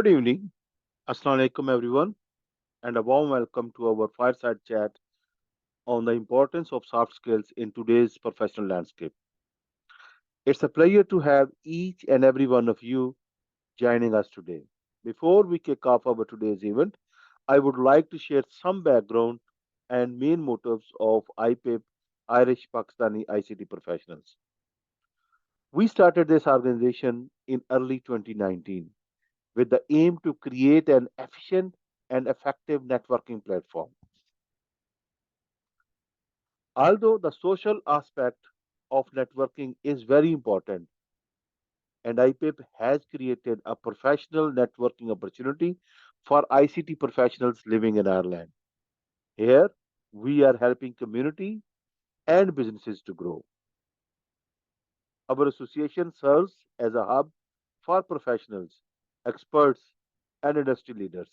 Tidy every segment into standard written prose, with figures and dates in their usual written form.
Good evening. Assalamu alaikum, everyone, and a warm welcome to our fireside chat on the importance of soft skills in today's professional landscape. It's a pleasure to have each and every one of you joining us today. Before we kick off our today's event, I would like to share some background and main motives of IPIP, Irish Pakistani ICT Professionals. We started this organization in early 2019 with the aim to create an efficient and effective networking platform. Although the social aspect of networking is very important, and IPIP has created a professional networking opportunity for ICT professionals living in Ireland. Here, we are helping community and businesses to grow. Our association serves as a hub for professionals, experts, and industry leaders.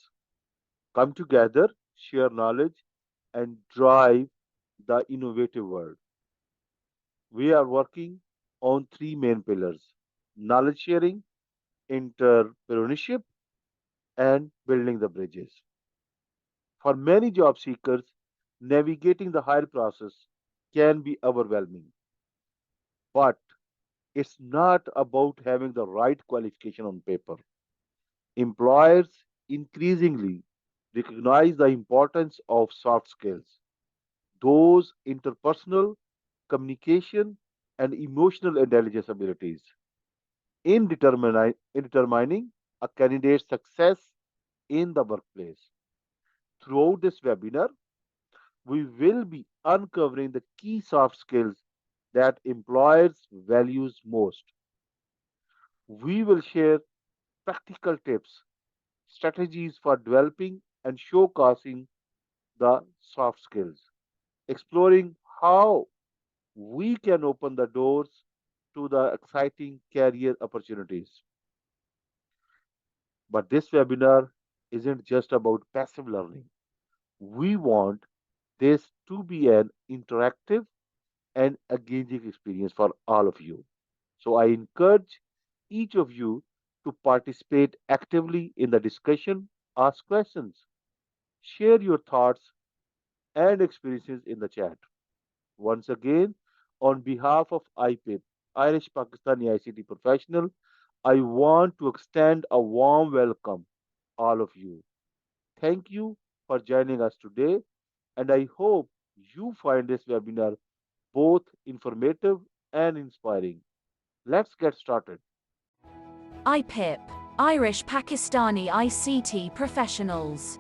Come together, share knowledge, and drive the innovative world. We are working on three main pillars: knowledge sharing, entrepreneurship, and building the bridges. For many job seekers, navigating the hire process can be overwhelming, but it's not about having the right qualification on paper. Employers increasingly recognize the importance of soft skills, those interpersonal, communication, and emotional intelligence abilities in determining a candidate's success in the workplace. Throughout this webinar, we will be uncovering the key soft skills that employers values most. We will share practical tips, strategies for developing and showcasing the soft skills, exploring how we can open the doors to the exciting career opportunities. But this webinar isn't just about passive learning. We want this to be an interactive and engaging experience for all of you. So I encourage each of you to participate actively in the discussion, ask questions, share your thoughts and experiences in the chat. Once again, on behalf of IPIP, Irish Pakistani ICT Professional, I want to extend a warm welcome all of you. Thank you for joining us today, and I hope you find this webinar both informative and inspiring. Let's get started. IPIP, Irish Pakistani ICT Professionals.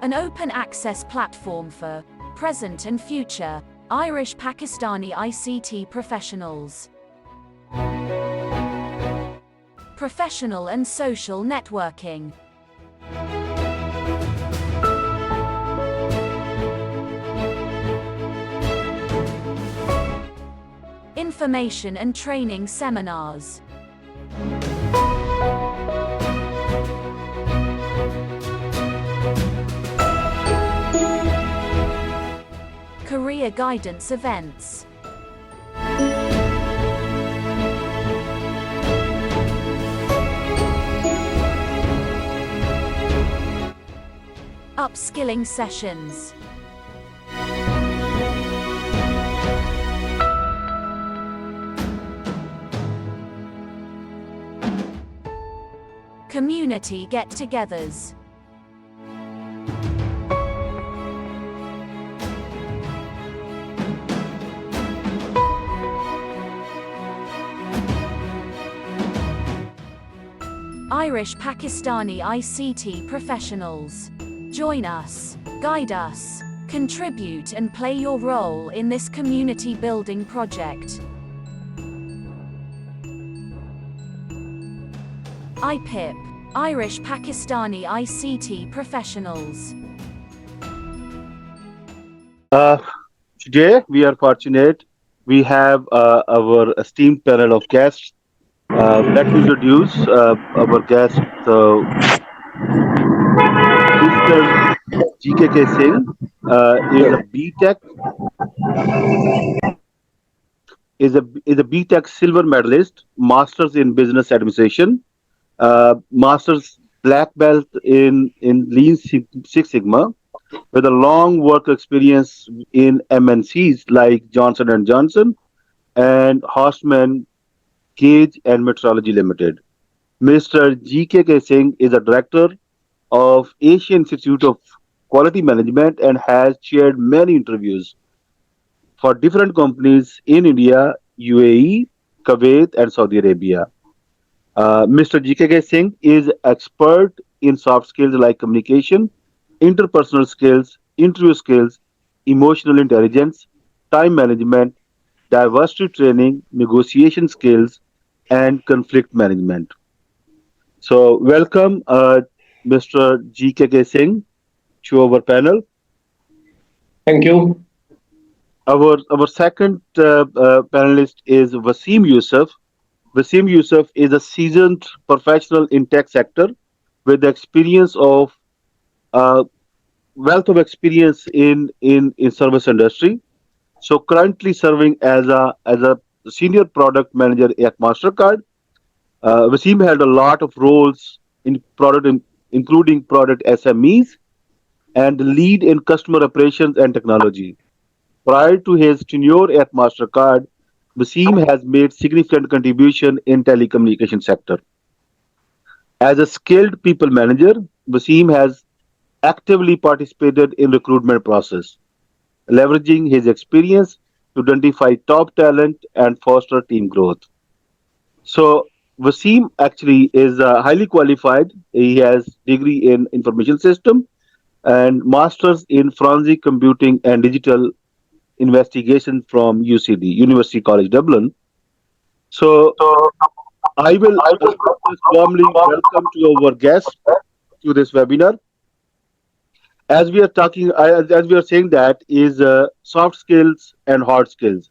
An open access platform for present and future Irish Pakistani ICT professionals. Professional and social networking. Information and training seminars. Career guidance events. Upskilling sessions. Community get-togethers. Irish Pakistani ICT professionals. Join us, guide us, contribute and play your role in this community building project. IPIP, Irish Pakistani ICT professionals. Uh, Today, we are fortunate. We have our esteemed panel of guests. Let me introduce our guest, Mr. G.K.K. Singh. He is a BTech is a BTech silver medalist, masters in business administration, masters black belt in Six Sigma, with a long work experience in MNCs like Johnson and Johnson and Horstman, Gage and Metrology Limited. Mr. G.K.K. Singh is a director of Asian Institute of Quality Management and has chaired many interviews for different companies in India, UAE, Kuwait, and Saudi Arabia. Mr. G.K.K. Singh is expert in soft skills like communication, interpersonal skills, interview skills, emotional intelligence, time management, diversity training, negotiation skills, and conflict management. So, welcome, Mr. G.K.K. Singh, to our panel. Thank you. Our second panelist is Wasim Yusuf. Wasim Yusuf is a seasoned professional in tech sector with experience of uh, wealth of experience in service industry. So currently serving as a senior product manager at Mastercard. Wasim had a lot of roles in including product SMEs and lead in customer operations and technology. Prior to his tenure at Mastercard, Wasim has made significant contribution in telecommunication sector. As a skilled people manager, Wasim has actively participated in recruitment process, leveraging his experience to identify top talent and foster team growth. So Wasim actually is highly qualified. He has degree in information system and masters in forensic computing and digital investigation from UCD, University College Dublin. So I will just warmly welcome to our guest to this webinar. As we are talking, as we are saying that is soft skills and hard skills.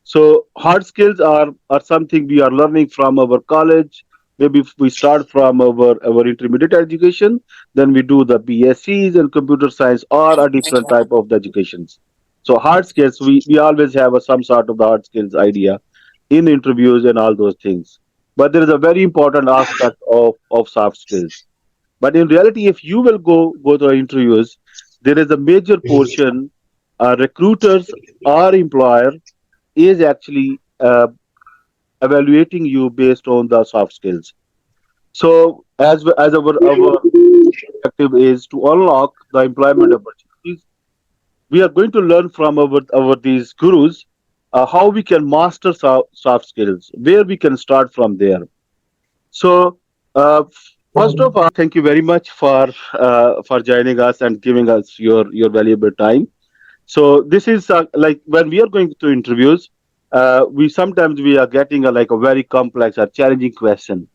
So hard skills are something we are learning from our college. Maybe if we start from our intermediate education, then we do the BScs and computer science or a different type of the educations. So hard skills, we always have some sort of the hard skills idea in interviews and all those things. But there is a very important aspect of soft skills. But in reality, if you will go to interviews, there is a major portion recruiters or employer is actually evaluating you based on the soft skills. So as our objective is to unlock the employment opportunities, we are going to learn from our these gurus how we can master soft skills, where we can start from there. So first of all, thank you very much for joining us and giving us your valuable time. So this is like when we are going to interviews, we sometimes we are getting like a very complex or challenging question,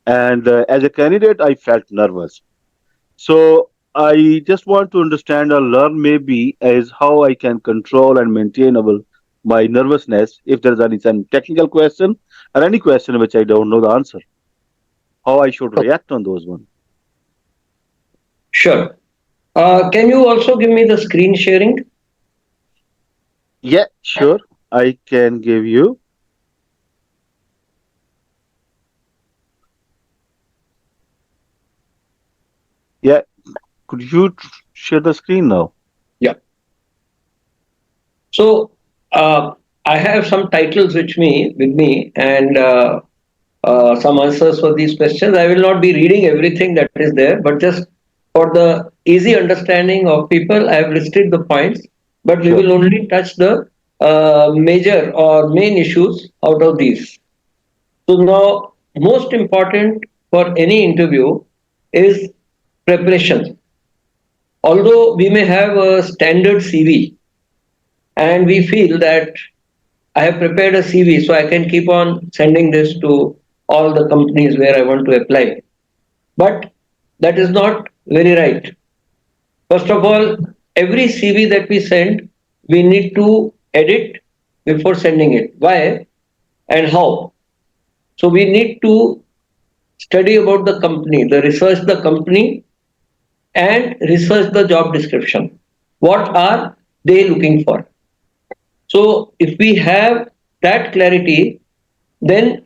and as a candidate, I felt nervous. So I just want to understand or learn maybe is how I can control and maintain my nervousness if there is any some technical question or any question which I don't know the answer, how I should react on those ones. Sure. Can you also give me the screen sharing? Yeah, sure, I can give you. Yeah, could you share the screen now? Yeah. So I have some titles with me and some answers for these questions. I will not be reading everything that is there, but just for the easy understanding of people, I have listed the points, but we Sure. will only touch the major or main issues out of these. So now, most important for any interview is preparation. Although we may have a standard CV and we feel that I have prepared a CV, so I can keep on sending this to all the companies where I want to apply. But that is not very right. First of all, every CV that we send, we need to edit before sending it. Why and how? So we need to study about the company, the research the company, and research the job description. What are they looking for? So if we have that clarity, then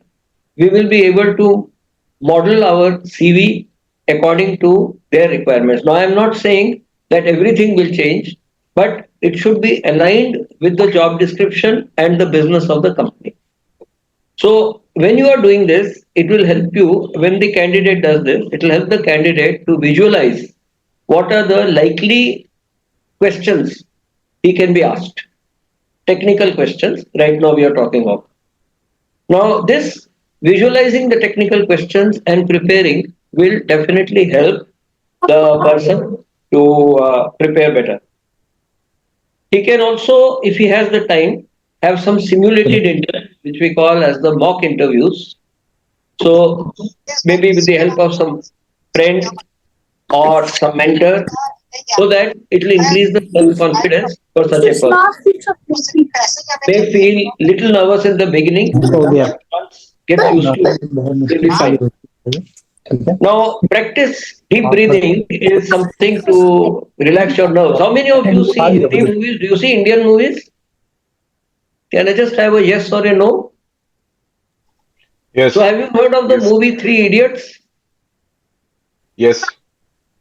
we will be able to model our CV according to their requirements. Now, I am not saying that everything will change, but it should be aligned with the job description and the business of the company. So, when you are doing this, it will help you when the candidate does this, it will help the candidate to visualize what are the likely questions he can be asked. Technical questions, right now we are talking of. Now, this visualizing the technical questions and preparing will definitely help the person to prepare better. He can also, if he has the time, have some simulated interviews, which we call as the mock interviews. So, maybe with the help of some friend or some mentor, so that it will increase the self confidence for such a person. May feel little nervous in the beginning, हो गया but once gets used to it, बहुत will मुश्किल be चालू fine. होती है ठीक है Now, practice deep आप breathing is something to relax your nerves. How many of you see Hindi movies? Do you see Indian movies? Can I just have a yes or a no? So, Yes, have you heard of the yes, movie Three Idiots? yes,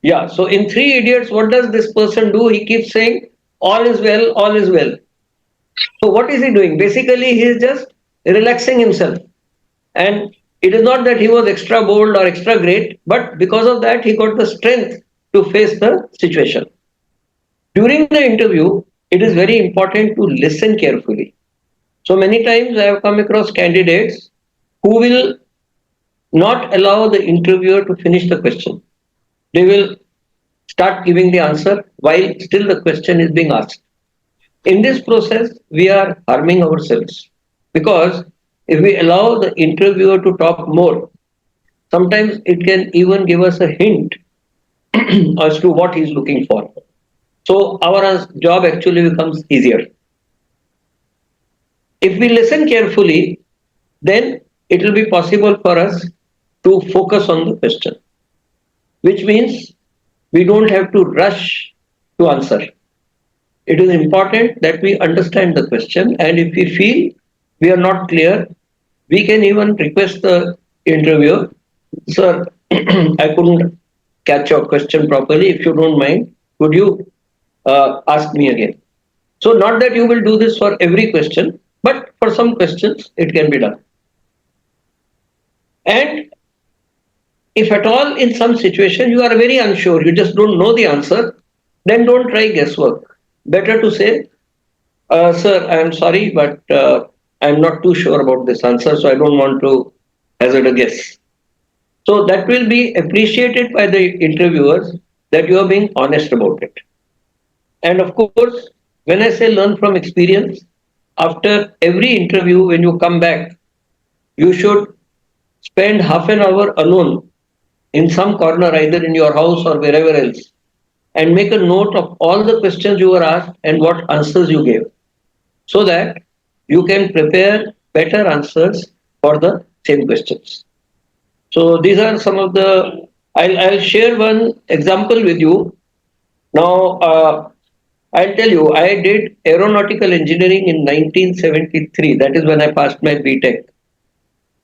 Yeah. So, in Three Idiots, what does this person do? He keeps saying, all is well, all is well. So, what is he doing? Basically, he is just relaxing himself. And it is not that he was extra bold or extra great, but because of that, he got the strength to face the situation. During the interview, it is very important to listen carefully. So many times I have come across candidates who will not allow the interviewer to finish the question. They will start giving the answer while still the question is being asked. In this process, we are harming ourselves because if we allow the interviewer to talk more, sometimes it can even give us a hint as to what he's looking for. So our job actually becomes easier. If we listen carefully, then it will be possible for us to focus on the question, which means we don't have to rush to answer. It is important that we understand the question, and if we feel we are not clear, we can even request the interviewer, sir, I couldn't catch your question properly. If you don't mind, could you ask me again? So, not that you will do this for every question, but for some questions it can be done. And if at all in some situation you are very unsure, you just don't know the answer, then don't try guesswork. Better to say, sir, I am sorry, but I am not too sure about this answer, so I don't want to hazard a guess. So that will be appreciated by the interviewers that you are being honest about it. And of course, when I say learn from experience, after every interview, when you come back, you should spend half an hour alone in some corner, either in your house or wherever else, and make a note of all the questions you were asked and what answers you gave, so that you can prepare better answers for the same questions. So these are some of the. I'll share one example with you. Now, I'll tell you, I did aeronautical engineering in 1973. That is when I passed my BTech.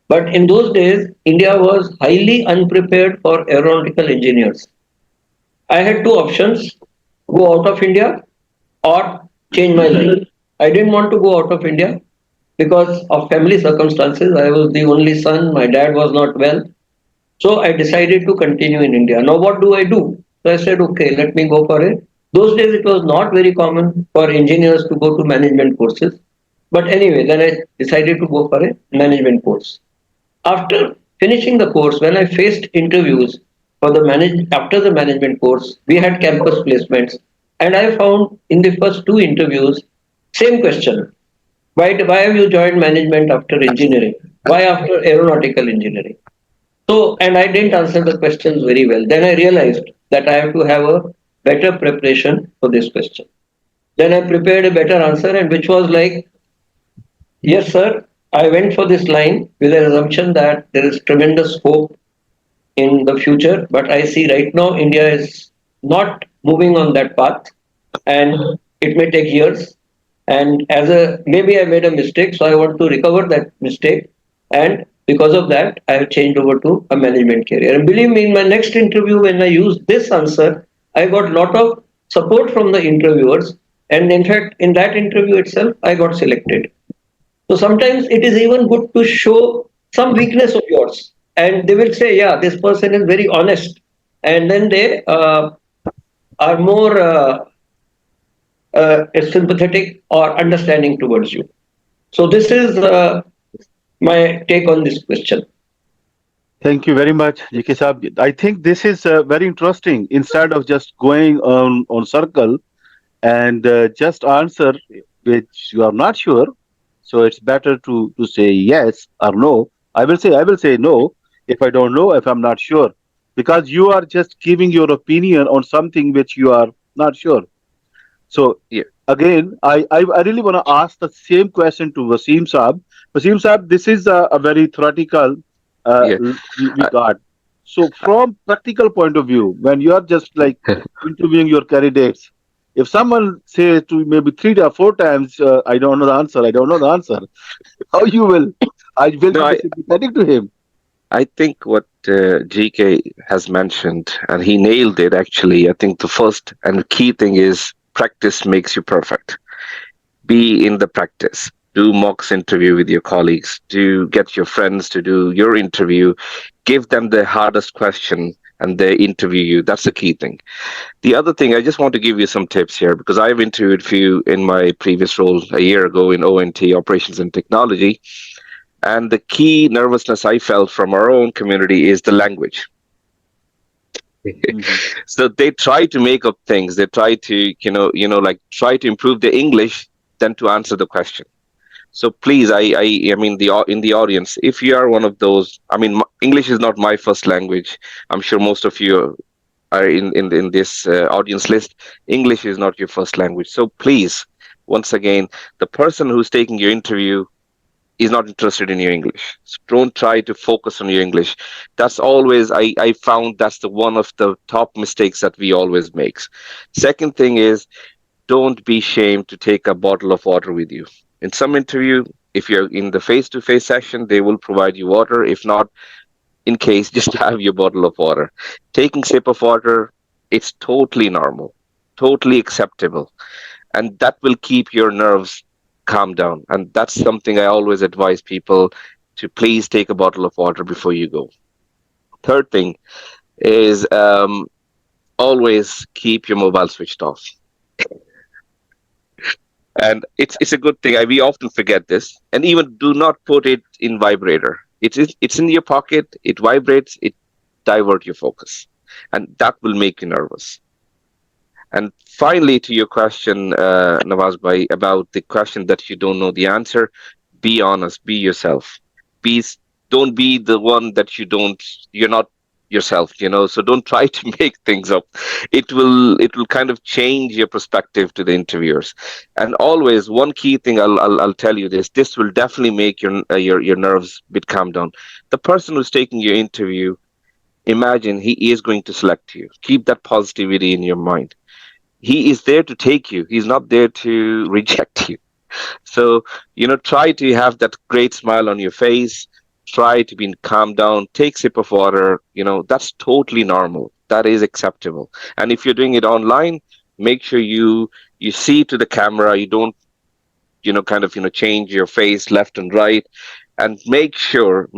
But in those days, India was highly unprepared for aeronautical engineers. I had two options: go out of India or change my life. I didn't want to go out of India because of family circumstances. I was the only son, my dad was not well. So I decided to continue in India. Now, what do I do? So I said, okay, let me go for it. Those days, it was not very common for engineers to go to management courses. But anyway, then I decided to go for a management course. After finishing the course, when I faced interviews for the after the management course, we had campus placements, and I found in the first two interviews, same question: why have you joined management after engineering? Why after aeronautical engineering? So, and I didn't answer the questions very well. Then I realized that I have to have a better preparation for this question. Then I prepared a better answer, and which was like, yes, sir, I went for this line with an assumption that there is tremendous scope in the future, but I see right now India is not moving on that path, and it may take years. And as a maybe I made a mistake, so I want to recover that mistake. And because of that, I have changed over to a management career. And believe me, in my next interview, when I used this answer, I got a lot of support from the interviewers. And in fact, in that interview itself, I got selected. So sometimes it is even good to show some weakness of yours. And they will say, yeah, this person is very honest. And then they are more sympathetic or understanding towards you. So this is my take on this question. Thank you very much, G.K. Saab. I think this is very interesting. Instead of just going on circle and just answer which you are not sure, so it's better to say yes or no. I will say no if I don't know, if I'm not sure, because you are just giving your opinion on something which you are not sure. So Yeah, again, I really want to ask the same question to Wasim Saab. Wasim Saab, this is a very theoretical yeah. we I, got. So from practical point of view, when you are just like interviewing your candidates, if someone says to maybe 3 or 4 times, I don't know the answer, I don't know the answer, how you will? Will no, you be I, sympathetic to him? I think what GK has mentioned, and he nailed it actually. I think the first and key thing is practice makes you perfect. Be in the practice. Do mocks interview with your colleagues. Do get your friends to do your interview. Give them the hardest question and they interview you. That's the key thing. The other thing, I just want to give you some tips here because I've interviewed few in my previous role a year ago in ONT, Operations and Technology. And the key nervousness I felt from our own community is the language. Hmm. So they try to make up things. They try to, like try to improve the English than to answer the question. So please, I mean, in the audience, if you are one of those, I mean, English is not my first language. I'm sure most of you are in this audience list. English is not your first language. So please, once again, the person who's taking your interview is not interested in your English. So don't try to focus on your English. That's always I found that's the one of the top mistakes that we always makes. Second thing is don't be ashamed to take a bottle of water with you. In some interview, if you're in the face-to-face session, they will provide you water. If not, in case, just have your bottle of water. Taking sip of water, it's totally normal, totally acceptable, and that will keep your nerves calm down. And that's something I always advise people to please take a bottle of water before you go. Third thing is always keep your mobile switched off. And it's a good thing. We often forget this, and even do not put it in vibrator. It's in your pocket. It vibrates. It divert your focus, and that will make you nervous. And finally, to your question, Nawaz Bhai, about the question that you don't know the answer, be honest, be yourself. Be don't be the one that you're not yourself, so don't try to make things up. It will kind of change your perspective to the interviewers. And always one key thing I'll tell you this will definitely make your nerves bit calm down. The person who's taking your interview, imagine he is going to select you. Keep that positivity in your mind. He is there to take you. He's not there to reject you. So, try to have that great smile on your face. Try to be calm down. Take sip of water. That's totally normal. That is acceptable. And if you're doing it online, make sure you see to the camera. You don't, kind of, change your face left and right. And make sure,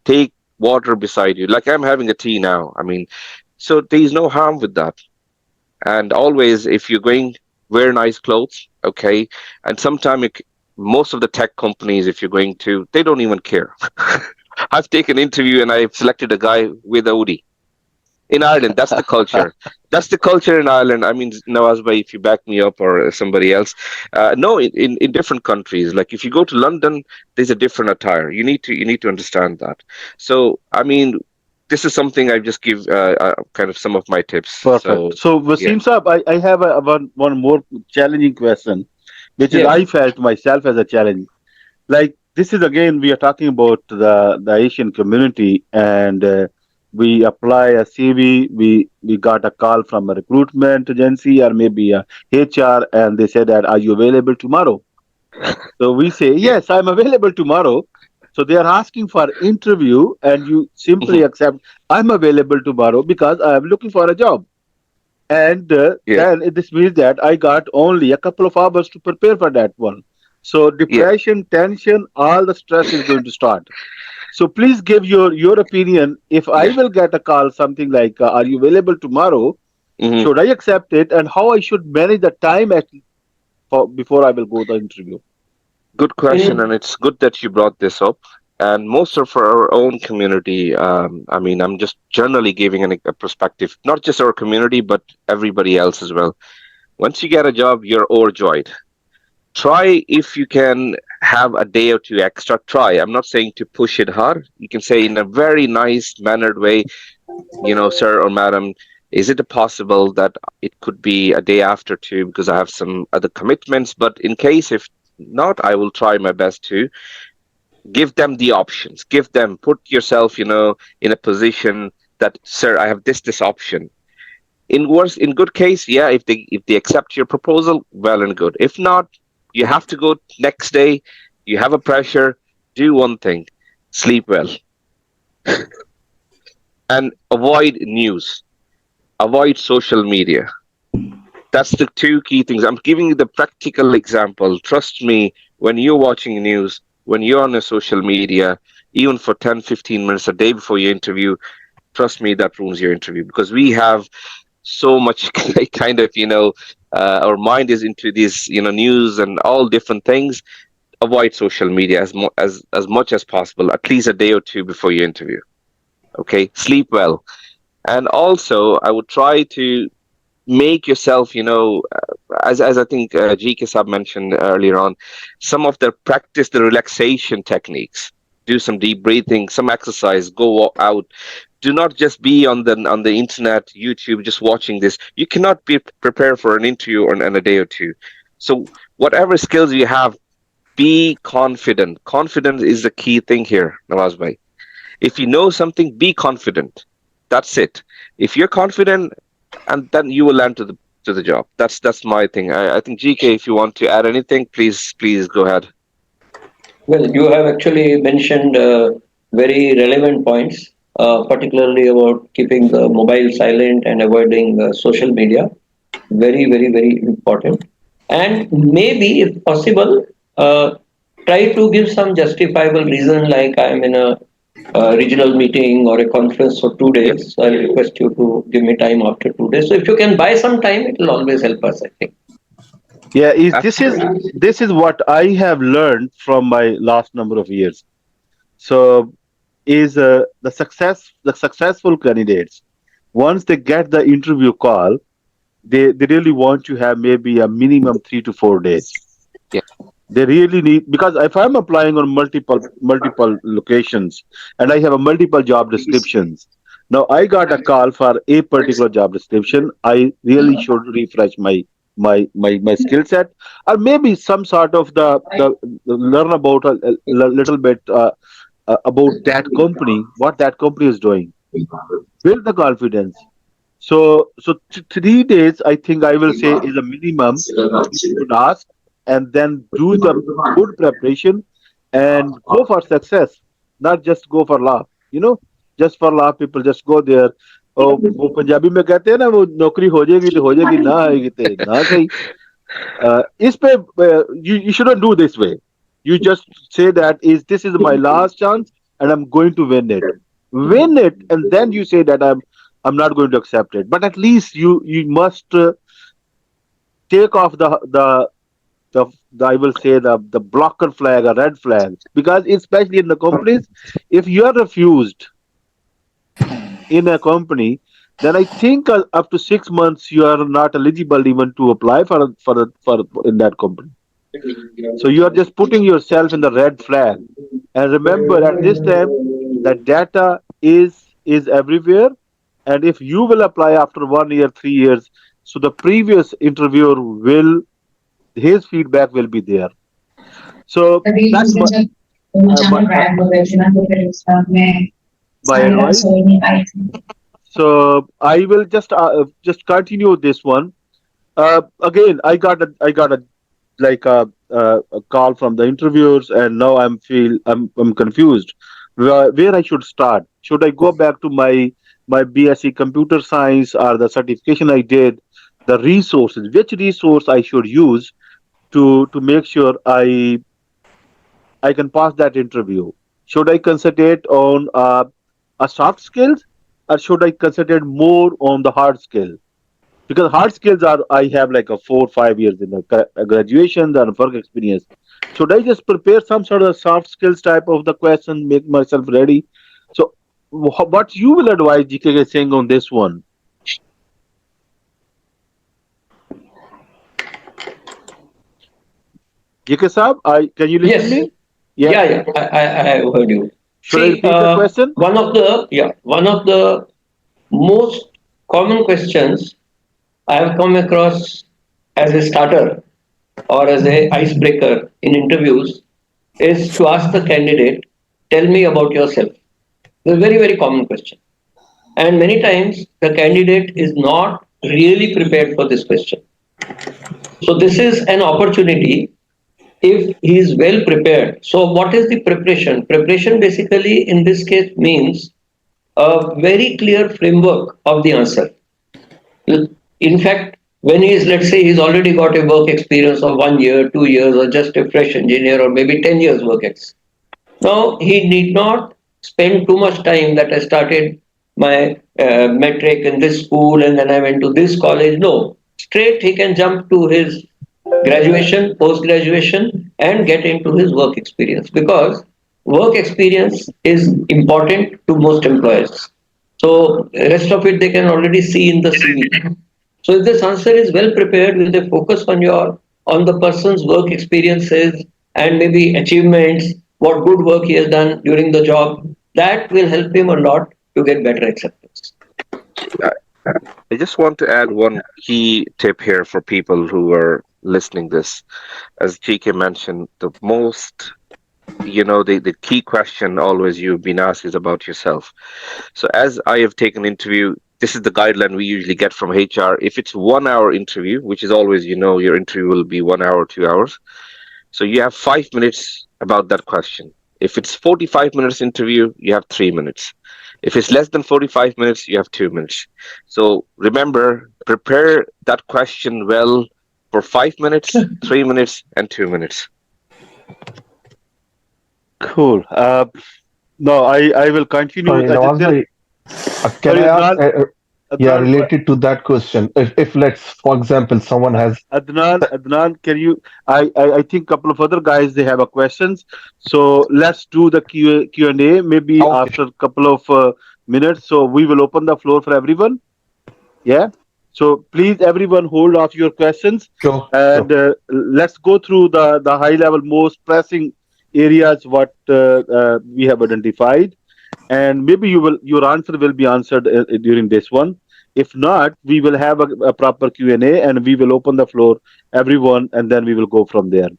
take water beside you. Like I'm having a tea now. I mean, so there's no harm with that. And always, if you're going, wear nice clothes, okay? And sometimes most of the tech companies, if you're going to, they don't even care. I've taken an interview and I've selected a guy with a hoodie. In Ireland, that's the culture. That's the culture in Ireland. I mean, Nawaz Bhai, if you back me up or somebody else, no, in different countries. Like if you go to London, there's a different attire. You need to understand that. So, I mean, this is something I just give kind of some of my tips. Perfect. So, So yeah. Wasim Saab, I have one more challenging question, which is Yes. I felt myself as a challenge. Like this is again we are talking about the Asian community, and We apply a CV, we got a call from a recruitment agency or maybe a HR, and they said that, are you available tomorrow? So we say, Yeah. yes, I'm available tomorrow. So they are asking for interview, and you simply Mhm. accept, I'm available tomorrow because I am looking for a job. And Yeah. then this means that I got only a couple of hours to prepare for that one. So Yeah. depression, tension, all the stress is going to start. So please give your opinion. If I Yeah. will get a call, something like, "Are you available tomorrow?" Hmm. Should I accept it, and how I should manage the time before I will go the interview? Good question, In and it's good that you brought this up. And most of our own community, I mean, I'm just generally giving a perspective, not just our community, but everybody else as well. Once you get a job, you're overjoyed. Try if you can have a day or two extra. Try. I'm not saying to push it hard. You can say in a very nice mannered way, sir or madam, is it possible that it could be a day after two because I have some other commitments? But in case if not, I will try my best to give them the options. Give them, put yourself, in a position that, sir, I have this option. In good case, yeah, if they accept your proposal, well and good. If not, you have to go next day. You have a pressure. Do one thing: sleep well and avoid news. Avoid social media. That's the two key things. I'm giving you the practical example. Trust me, when you're watching news, when you're on a social media, even for 10, 15 minutes a day before your interview, trust me, that ruins your interview because we have so much kind of, our mind is into these, news and all different things. Avoid social media as much as possible, at least a day or two before your interview. Okay, sleep well. And also, I would try to make yourself, as I think G.K. Sab mentioned earlier on, some of the practice the relaxation techniques. Do some deep breathing, some exercise, out. Do not just be on the internet, YouTube, just watching this. You cannot be prepared for an interview in a day or two. So whatever skills you have, be confident. Confidence is the key thing here, Nawaz bhai. If you know something, be confident. That's it. If you're confident, and then you will land to the job. That's my thing. I think GK, if you want to add anything, please go ahead. Well, you have actually mentioned very relevant points, particularly about keeping the mobile silent and avoiding social media. Very, very, very important. And maybe, if possible, try to give some justifiable reason, like I'm in a regional meeting or a conference for two Yeah, days. So I request you to give me time after 2 days. So if you can buy some time, it will always help us, I think. Yeah, is this is absolutely. this is what I have learned from my last number of years. So is the successful candidates, once they get the interview call, they really want to have maybe a minimum 3 to 4 days. Yeah, They really need, because if I'm applying on multiple locations and I have a multiple job descriptions, now I got a call for a particular job description, I really should refresh my skill set, or maybe some sort of the learn about a little bit about that company, what that company is doing, build the confidence. So 3 days, I think I will say, is a minimum you should ask, and then do the good preparation and go for success, not just go for laugh. Just for laugh, people just go there. वो पंजाबी में कहते हैं ना, वो नौकरी हो जाएगी ना आएगी ते ना सही. इस पे you shouldn't do this way. You just say that is this is my last chance and I'm going to win it, and then you say that I'm not going to accept it. But at least you must take off the I will say the blocker flag or red flag, because especially in the companies, if you are refused in a company, then I think up to 6 months you are not eligible even to apply for in that company. So you are just putting yourself in the red flag. And remember, at this time, the data is everywhere. And if you will apply after 1 year, 3 years, so the previous interviewer will his feedback will be there. So Tadi that's sudah my, macam my brand professional professional में my advice. So I will just continue this one. Again, I got a like a call from the interviewers, and now I'm confused where I should start. Should I go back to my BSc computer science or the certification I did, the resources, which resource I should use to make sure I can pass that interview? Should I concentrate on a soft skills, or should I concentrate more on the hard skill? Because hard skills are I have like a 4 or 5 years in a graduation and work experience. Should I just prepare some sort of soft skills type of the question, make myself ready? So, what you will advise GKK saying on this one? GK Saab, I can you listen Yes. me? Yeah. Yeah. I heard you. Should I See, repeat the question? one of the most common questions I have come across as a starter or as a icebreaker in interviews is to ask the candidate, "Tell me about yourself." It's a very, very common question. And many times the candidate is not really prepared for this question. So this is an opportunity if he is well prepared. So what is the preparation? Preparation basically in this case means a very clear framework of the answer. In fact, when he is, let's say, he's already got a work experience of 1 year, 2 years, or just a fresh engineer, or maybe 10 years work experience. Now, he need not spend too much time that I started my metric in this school and then I went to this college. No, straight he can jump to his graduation, post graduation, and get into his work experience because work experience is important to most employers. So, rest of it they can already see in the CV. So if this answer is well prepared with a focus on the person's work experiences and maybe achievements, what good work he has done during the job, that will help him a lot to get better acceptance. I I just want to add one key tip here for people who are listening this. As GK mentioned, the key question always you've been asked is about yourself. So as I have taken interview, this is the guideline we usually get from HR. If it's 1 hour interview, which is always, your interview will be 1 hour, 2 hours. So you have 5 minutes about that question. If it's 45 minutes interview, you have 3 minutes. If it's less than 45 minutes, you have 2 minutes. So remember, prepare that question well for 5 minutes, 3 minutes, and 2 minutes. Cool. No, I will continue. Sorry, Nawaz bhai, can Sorry, I ask? Adnan. Yeah, Adnan, related to that question. If let's, for example, someone has. Adnan, can you? I think a couple of other guys they have a questions. So let's do the Q and A maybe Okay, after a couple of minutes. So we will open the floor for everyone. Yeah. So please, everyone, hold off your questions, sure, and sure. let's go through the high level, most pressing areas what we have identified, and maybe your answer will be answered during this one. If not, we will have a proper Q&A, and we will open the floor everyone, and then we will go from there.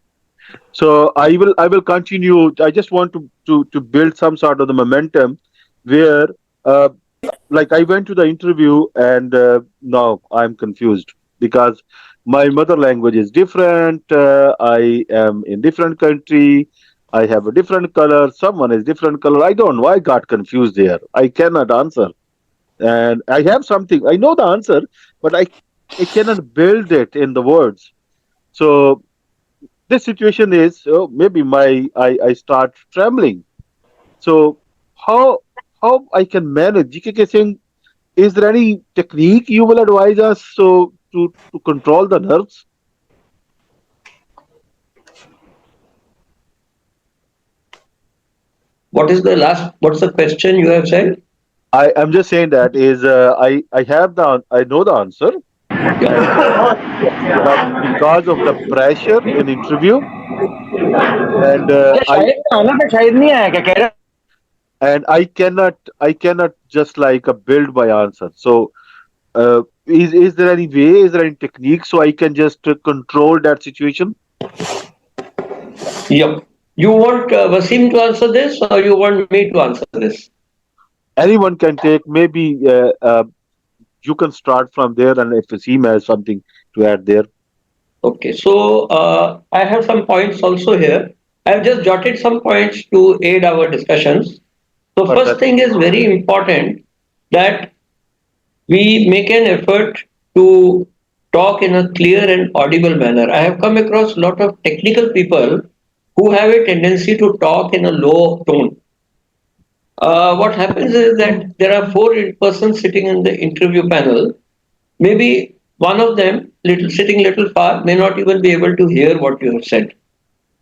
So I will continue. I just want to build some sort of the momentum where uh, like I went to the interview, and now I'm confused because my mother language is different. I am in different country. I have a different color. Someone is different color. I don't know. I got confused there. I cannot answer, and I have something. I know the answer, but I cannot build it in the words. So this situation is maybe I start trembling. So how how I can manage? GKK saying, is there any technique you will advise us so to control the nerves? What's the question you have said? I am just saying that is I know the answer, and but because of the pressure in interview, and I cannot just like build my answer. So is there any way? Is there any technique so I can just control that situation? Yep. You want Wasim to answer this or you want me to answer this? Anyone can take. Maybe you can start from there, and if Wasim has something to add there. Okay, so I have some points also here. I have just jotted some points to aid our discussions. So first Perfect. thing is very important that we make an effort to talk in a clear and audible manner. I have come across a lot of technical people who have a tendency to talk in a low tone. What happens is that there are four persons sitting in the interview panel. Maybe one of them, little sitting little far, may not even be able to hear what you have said.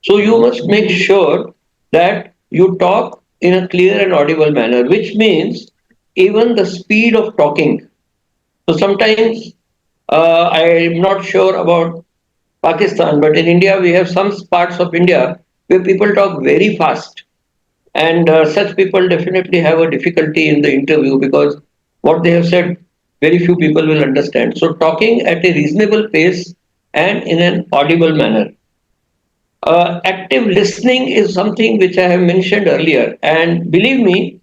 So you Mhm. must make sure that you talk in a clear and audible manner, which means even the speed of talking. So sometimes I'm not sure about Pakistan, but in India we have some parts of India where people talk very fast, and such people definitely have a difficulty in the interview because what they have said, very few people will understand. So talking at a reasonable pace and in an audible manner. Active listening is something which I have mentioned earlier. And believe me,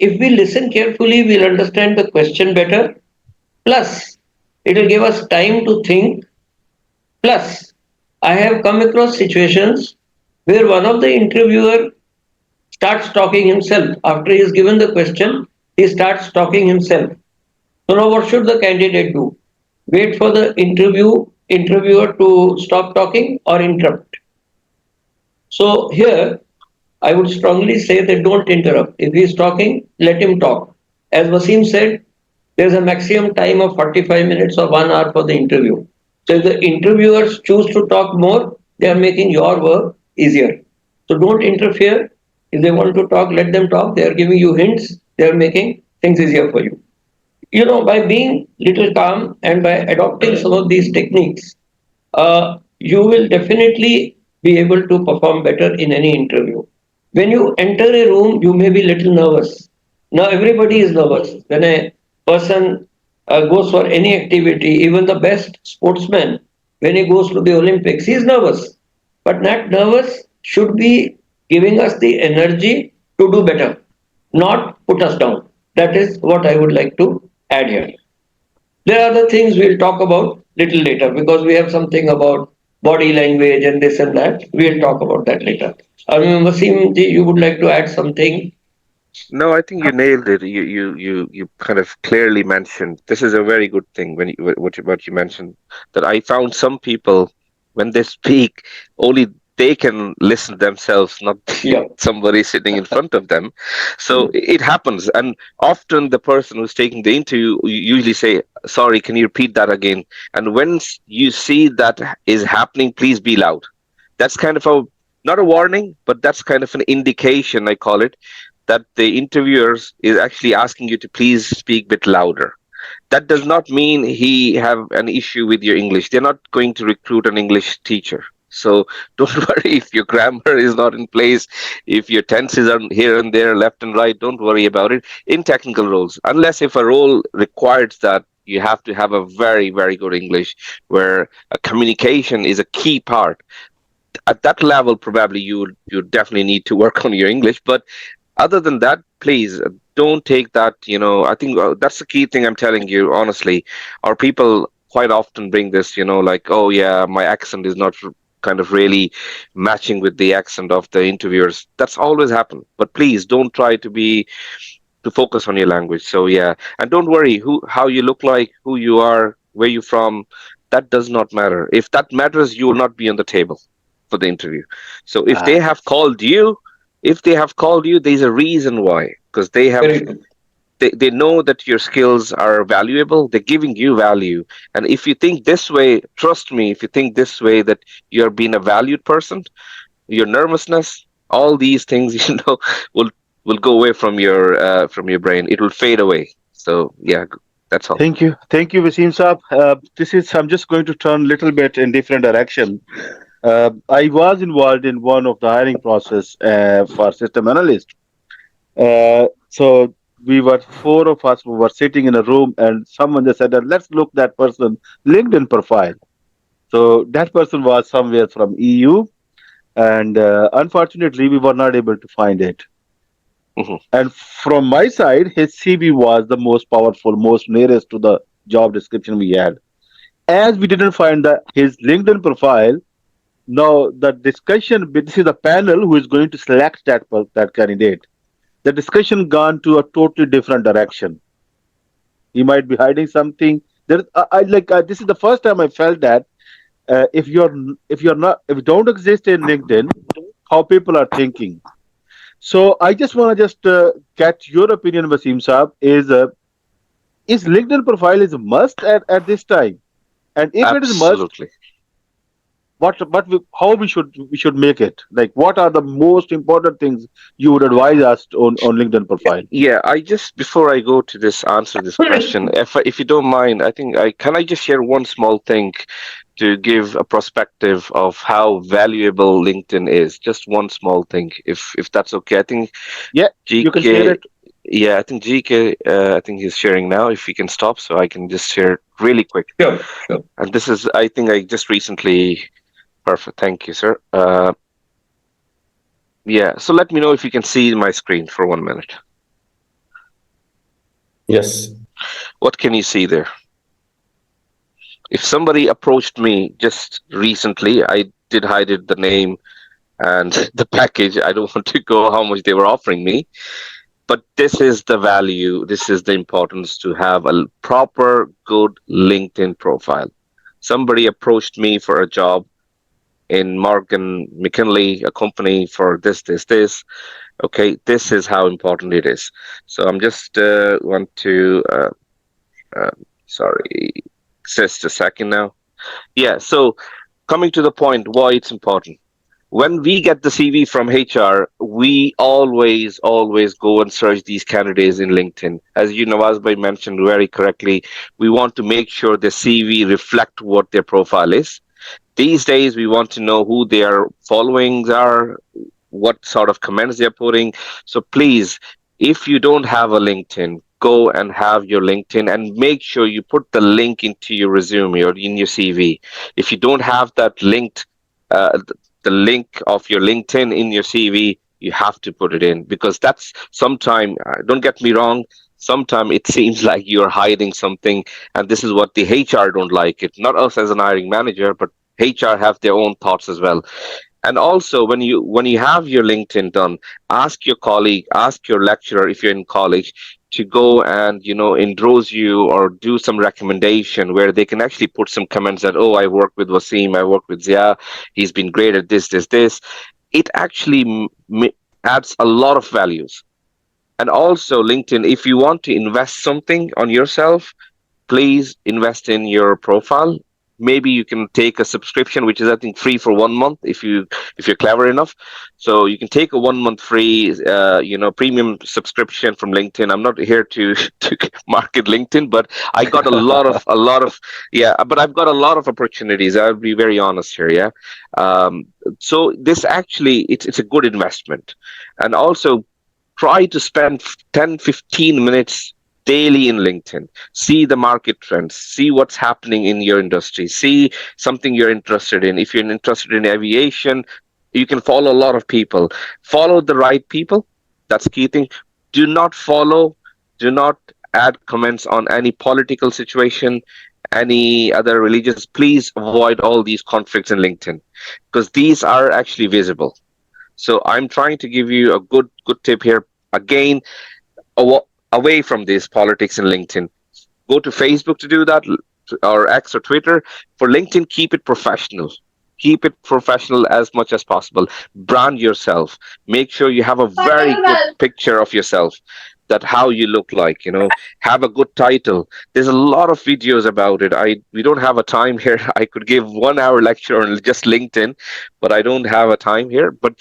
if we listen carefully, we'll understand the question better. Plus, it will give us time to think. Plus, I have come across situations where one of the interviewer starts talking himself. After he is given the question, he starts talking himself. So now what should the candidate do? Wait for the interviewer to stop talking or interrupt. So here I would strongly say that don't interrupt. If he is talking, let him talk. As Wasim said, there's a maximum time of 45 minutes or 1 hour for the interview. So if the interviewers choose to talk more, they are making your work easier. So don't interfere. If they want to talk, let them talk. They are giving you hints. They are making things easier for you. By being little calm and by adopting some of these techniques, you will definitely be able to perform better in any interview. When you enter a room, you may be little nervous. Now everybody is nervous. When a person goes for any activity, even the best sportsman, when he goes to the Olympics, he is nervous. But that nervous should be giving us the energy to do better, not put us down. That is what I would like to add here. There are other things we'll talk about little later because we have something about body language and this and that. We'll talk about that later. Wasim ji, you would like to add something? No, I think you nailed it. You kind of clearly mentioned this is a very good thing when what you mentioned, that I found some people when they speak only they can listen themselves, not Yeah. somebody sitting in front of them. So it happens, and often the person who's taking the interview usually say, "Sorry, can you repeat that again?" And when you see that is happening, please be loud. That's kind of a not a warning, but that's kind of an indication, I call it, that the interviewers is actually asking you to please speak a bit louder. That does not mean he have an issue with your English. They're not going to recruit an English teacher. So don't worry if your grammar is not in place, if your tenses are here and there, left and right. Don't worry about it in technical roles, unless if a role requires that. You have to have a very, very good English, where communication is a key part. At that level, probably you definitely need to work on your English. But other than that, please don't take that. I think that's the key thing I'm telling you, honestly. Our people quite often bring this, like, oh, yeah, my accent is not kind of really matching with the accent of the interviewers. That's always happened. But please don't try to focus on your language. So, yeah. And don't worry how you look like, who you are, where you're from. That does not matter. If that matters, you will not be on the table for the interview. So Ah, if they have called you, there's a reason why, because Very good. they know that your skills are valuable. They're giving you value. And if you think this way, trust me, if you think this way that you're being a valued person, your nervousness, all these things, will will go away from your brain. It will fade away. So yeah, that's all. thank you, Wasim Saab. This is. I'm just going to turn a little bit in different direction. I was involved in one of the hiring process for system analyst. So we were four of us who were sitting in a room, and someone just said, that, "Let's look that person LinkedIn profile." So that person was somewhere from EU, and unfortunately, we were not able to find it. Mhm. And from my side, his CV was the most powerful, most nearest to the job description we had. As we didn't find his LinkedIn profile, now the discussion, this is the panel who is going to select that candidate. The discussion gone to a totally different direction. He might be hiding something. There, I like this is the first time I felt that if you don't exist in LinkedIn, how people are thinking. So I just want to just get your opinion, Wasim Saab. Is LinkedIn profile is a must at this time? And if it is must, Absolutely. how we should make it? Like, what are the most important things you would advise us on LinkedIn profile? Yeah, I just before I go to this answer this question, if you don't mind, I think I just share one small thing to give a perspective of how valuable LinkedIn is. Just one small thing, if that's okay. I think Yeah, you can share GK, it. yeah, I think GK, I think he's sharing now. If he can stop, so I can just share really quick. Sure, sure. And this is, I think, I just recently. Perfect. Thank you, sir. Yeah. So let me know if you can see my screen for 1 minute. Yes. What can you see there? If somebody approached me just recently, I did hide it, the name and the package. I don't want to go how much they were offering me, but this is the value. This is the importance to have a proper, good LinkedIn profile. Somebody approached me for a job in Morgan McKinley, a company for this. Okay, this is how important it is. So I'm just want to uh, sorry, just a second now. Yeah, so coming to the point why it's important. When we get the CV from HR, we always go and search these candidates in LinkedIn. As you know, as I mentioned very correctly, we want to make sure the CV reflect what their profile is. These days, we want to know who their followings are, what sort of comments they're putting. So please, if you don't have a LinkedIn, go and have your LinkedIn and make sure you put the link into your resume or in your CV. If you don't have that linked, the link of your LinkedIn in your CV, you have to put it in because that's sometime, don't get me wrong, sometime it seems like you're hiding something, and this is what the HR don't like it. Not us as an hiring manager, but HR have their own thoughts as well. And also, when you have your LinkedIn done, ask your colleague, ask your lecturer if you're in college to go and endorse you or do some recommendation where they can actually put some comments that, oh, I worked with Wasim, I worked with Zia, he's been great at this. It actually adds a lot of values. And also, LinkedIn, if you want to invest something on yourself, please invest in your profile. Maybe you can take a subscription, which is I think free for 1 month if you're clever enough. So you can take a 1 month free, premium subscription from LinkedIn. I'm not here to to market LinkedIn, but I got a lot of yeah. But I've got a lot of opportunities. I'll be very honest here. Yeah. Um, so this actually it's a good investment, and also try to spend 10-15 minutes daily in LinkedIn. See the market trends, see what's happening in your industry, see something you're interested in. If you're interested in aviation, you can follow a lot of people. Follow the right people. That's key thing. Do not follow, do not add comments on any political situation, any other religious. Please avoid all these conflicts in LinkedIn because these are actually visible. So I'm trying to give you a good tip here. Again, away from this politics in LinkedIn. Go to Facebook to do that, or X or Twitter. For LinkedIn, keep it professional. Keep it professional as much as possible. Brand yourself. Make sure you have a very good picture of yourself. That how you look like, have a good title. There's a lot of videos about it. We don't have a time here. I could give 1 hour lecture on just LinkedIn, but I don't have a time here. But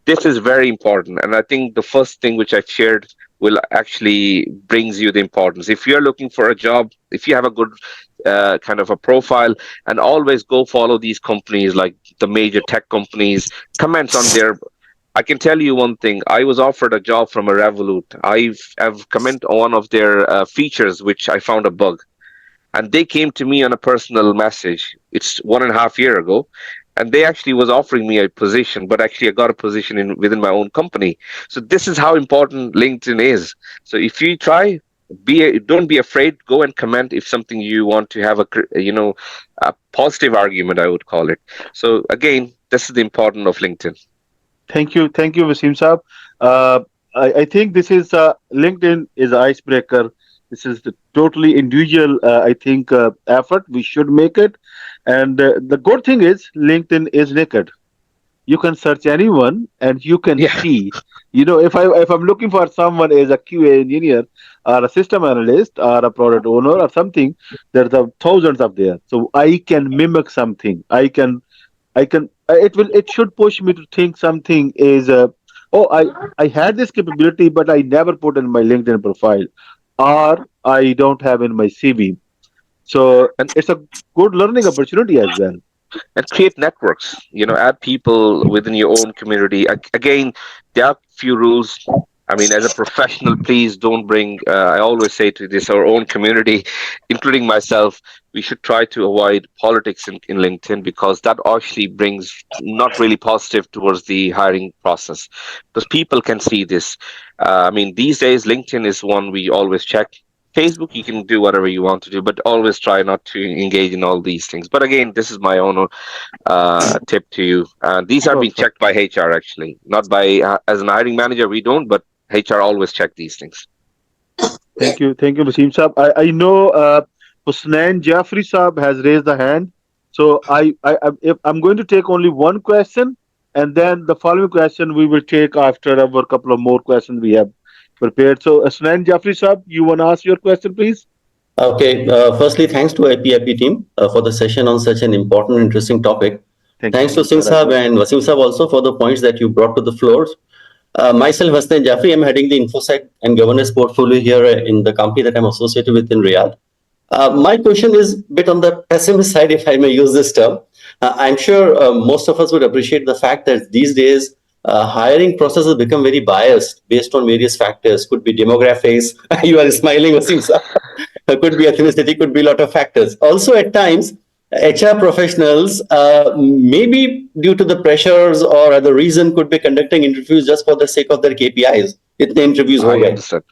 this is very important, and I think the first thing which I've shared will actually brings you the importance. If you're looking for a job, if you have a good kind of a profile, and always go follow these companies like the major tech companies, comments on their. I can tell you one thing. I was offered a job from a Revolut. I've comment on one of their features, which I found a bug, and they came to me on a personal message. It's 1.5 years ago, and they actually was offering me a position, but actually I got a position in within my own company. So this is how important LinkedIn is. So if you try, don't be afraid. Go and comment if something you want to have a positive argument, I would call it. So again, this is the importance of LinkedIn. Thank you, Wasim Saab. Uh, I think this is LinkedIn is an icebreaker. This is the totally individual, I think, effort. We should make it. And the good thing is, LinkedIn is naked. You can search anyone, and you can Yeah, see. If I'm looking for someone as a QA engineer, or a system analyst, or a product owner, or something, there's thousands of there. So I can mimic something. I can. It will. It should push me to think something is. Oh, I had this capability, but I never put in my LinkedIn profile, or I don't have in my CV. So and it's a good learning opportunity as well. create networks. Add people within your own community. Again, there are few rules. I mean, as a professional, please don't bring. I always say to this our own community, including myself, we should try to avoid politics in LinkedIn, because that actually brings not really positive towards the hiring process, because people can see this. I mean, these days LinkedIn is one we always check. Facebook, you can do whatever you want to do, but always try not to engage in all these things. But again, this is my own tip to you. These are being Perfect. checked by HR actually, not by as an hiring manager. We don't, but HR always check these things. Thank you, Wasim Saab. I know Husnain Jafri Saab has raised the hand. So if I'm going to take only one question, and then the following question we will take after our couple of more questions we have prepared. So Husnain Jafri Saab, you want to ask your question, please? Okay. Firstly, thanks to IPIP team for the session on such an important, interesting topic. Thank you, Thanks to sir. Singh Saab and Wasim Saab also for the points that you brought to the floor. Myself, Hasnain Jaffrey, I'm heading the InfoSec and governance portfolio here in the company that I'm associated with in Riyadh. My question is a bit on the pessimist side, if I may use this term. I'm sure most of us would appreciate the fact that these days hiring processes become very biased based on various factors. Could be demographics. You are smiling, Wasim sir. Could be ethnicity. Could be a lot of factors. Also, at times, HR professionals, maybe due to the pressures or other reason, could be conducting interviews just for the sake of their KPIs. Itne interviews ho I gaye. understand.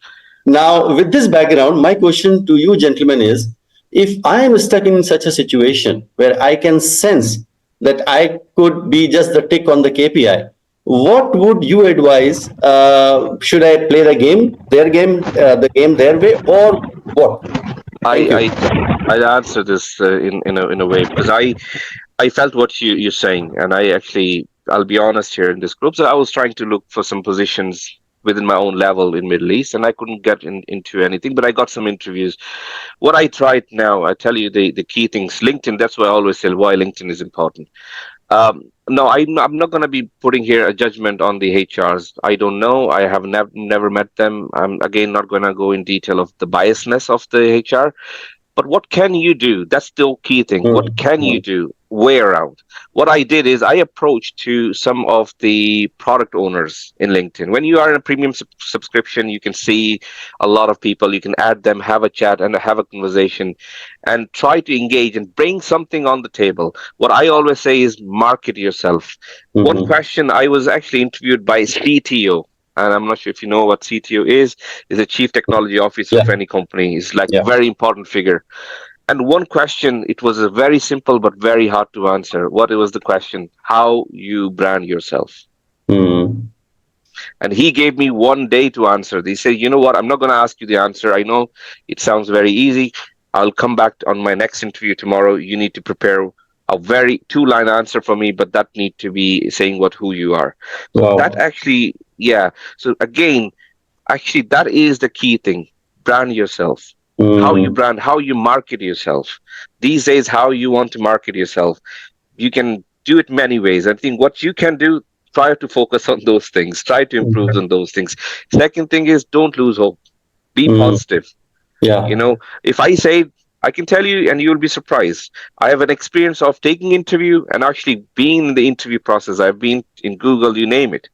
Now, with this background, my question to you, gentlemen, is if I am stuck in such a situation where I can sense that I could be just the tick on the KPI, what would you advise? Should I play the game their way, or what? I Thank you. I I'll answer this in a way, because I felt what you're saying, and I'll be honest here in this group. So I was trying to look for some positions within my own level in Middle East, and I couldn't get into anything, but I got some interviews. What I tried now, I tell you the key things. LinkedIn. That's why I always say why LinkedIn is important. No, I'm not going to be putting here a judgment on the HRs. I don't know. I have never met them. I'm again not going to go in detail of the biasness of the HR. But what can you do? That's the key thing. What Mm, can you mm, do? Way around. What I did is I approached to some of the product owners in LinkedIn. When you are in a premium subscription, you can see a lot of people. You can add them, have a chat, and have a conversation, and try to engage and bring something on the table. What I always say is market yourself. One mhm. question, I was actually interviewed by CTO, and I'm not sure if you know what CTO is a chief technology officer Yeah, of any company. It's like yeah. very important figure. And one question, it was a very simple but very hard to answer. What was the question? How you brand yourself? Mm, And he gave me 1 day to answer. He said, "You know what? I'm not going to ask you the answer. I know it sounds very easy. I'll come back on my next interview tomorrow. You need to prepare a very two-line answer for me, but that need to be saying who you are." So that wow. actually, yeah. So again, actually, that is the key thing. Brand yourself. How you Mm, brand, how you market yourself. These days, how you want to market yourself. You can do it many ways. I think what you can do, try to focus on those things. Try to improve on those things. Second thing is don't lose hope. Be mm, positive. yeah. If I say, I can tell you, and you'll be surprised. I have an experience of taking interview and actually being in the interview process. I've been in Google, you name it.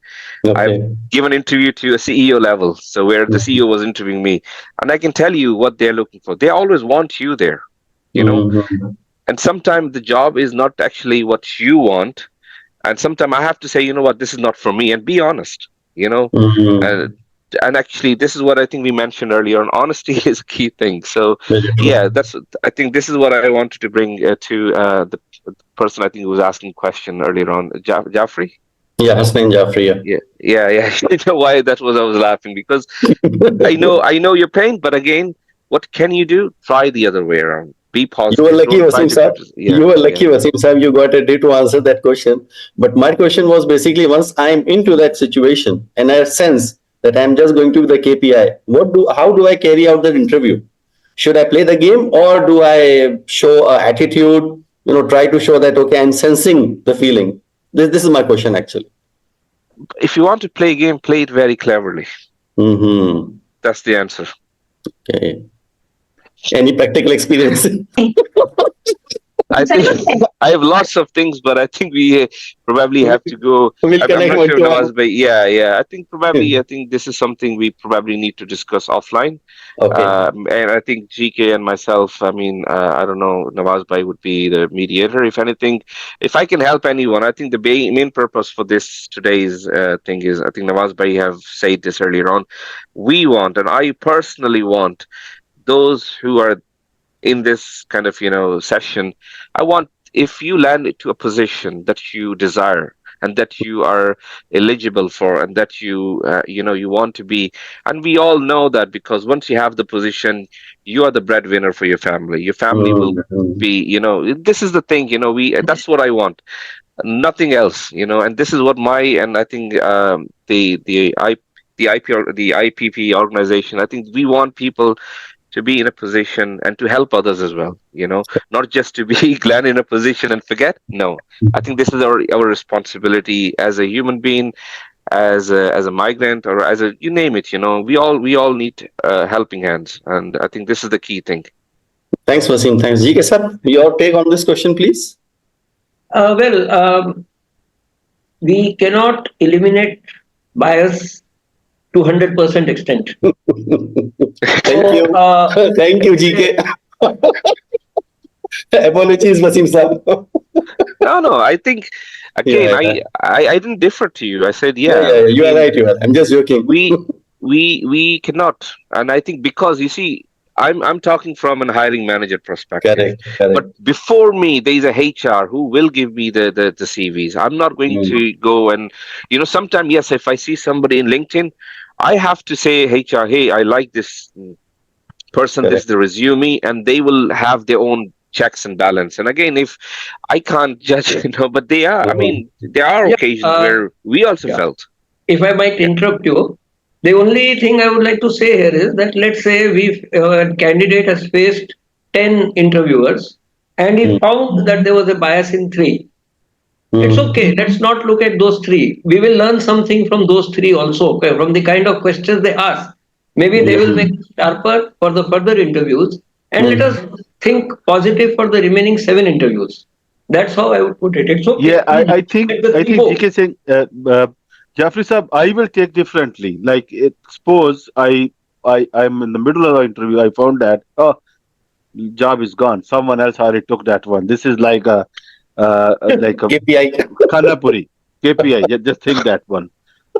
I've Okay. given interview to a CEO level, so where the CEO was interviewing me, and I can tell you what they're looking for. They always want you there, you know. Mm, and sometimes the job is not actually what you want, and sometimes I have to say, you know what, this is not for me, and be honest, you know. Mm-hmm. And actually, this is what I think we mentioned earlier on. Honesty is a key thing. So Very yeah, true. I think this is what I wanted to bring to the person I think who was asking question earlier on, Jaffrey. Yeah, Hasnain Jaffrey. Yeah. Yeah. You know why that was, I was laughing because I know your pain, but again, what can you do? Try the other way around. Be You were positive. lucky, Don't try Wasim to Saab. criticize. Yeah, You were yeah. lucky, Wasim Saab. You got a day to answer that question. But my question was basically once I'm into that situation and I sense that I'm just going to be the KPI, how do I carry out the interview? Should I play the game or do I show attitude? Try to show that okay, I'm sensing the feeling. This is my question actually. If you want to play a game, play it very cleverly. Mm-hmm. That's the answer. Okay. Any practical experience? I think I have lots of things, but I think we probably have to go. We'll I'm connect not one sure, to one. Nawaz, but yeah. I think this is something we probably need to discuss offline. Okay. And I think GK and myself, I mean, I don't know, Nawaz Bhai would be the mediator. If anything, if I can help anyone, I think the main purpose for this today's thing is, I think Nawaz Bhai have said this earlier on. We want, and I personally want, those who are in this kind of session, I want, if you land into a position that you desire and that you are eligible for and that you want to be, and we all know that, because once you have the position, you are the breadwinner for your family will Mm-hmm. be, this is the thing, we that's what I want, nothing else, and this is what my, and I think the IPP organization, I think we want people to be in a position and to help others as well, not just to be glad in a position and forget. No, I think this is our responsibility as a human being, as a migrant, or as a, you name it, we all need helping hands, and I think this is the key thing. Thanks, Wasim. Thanks. G.K. sir, your take on this question, please. Well, we cannot eliminate bias to 100% extent. Thank So, you. Thank you, GK. Apologies, Wasim sir. No, I think, again, Yeah, yeah, I didn't differ to you. I said, yeah, yeah, yeah. I You are mean, right. You are. I'm just joking. we we cannot, and I think, because you see, I'm talking from an hiring manager perspective, Correct. but Correct. before me there is a HR who will give me the CVs. I'm not going Mm, to go and, sometimes, yes, if I see somebody in LinkedIn, I have to say, HR, hey, I like this person, this is correct. the resume, and they will have their own checks and balance. And again, if I can't judge, but they are, I Mm, mean, there are yeah, occasions where we also yeah. felt. If I might Yeah. interrupt you, the only thing I would like to say here is that let's say we candidate has faced 10 interviewers and he mm, found that there was a bias in three. It's mm. okay. Let's not look at those three. We will learn something from those three also, okay, from the kind of questions they ask. Maybe they will Mm, make us sharper for the further interviews, and let mm. us think positive for the remaining seven interviews. That's how I would put it. It's Yeah, okay. Let the I three think go. GK saying, Jeffrey Saab, I will take differently. Like, suppose I'm in the middle of the interview, I found that, oh, job is gone. Someone else already took that one. This is like a KPI. Khanapuri KPI. Just think that one.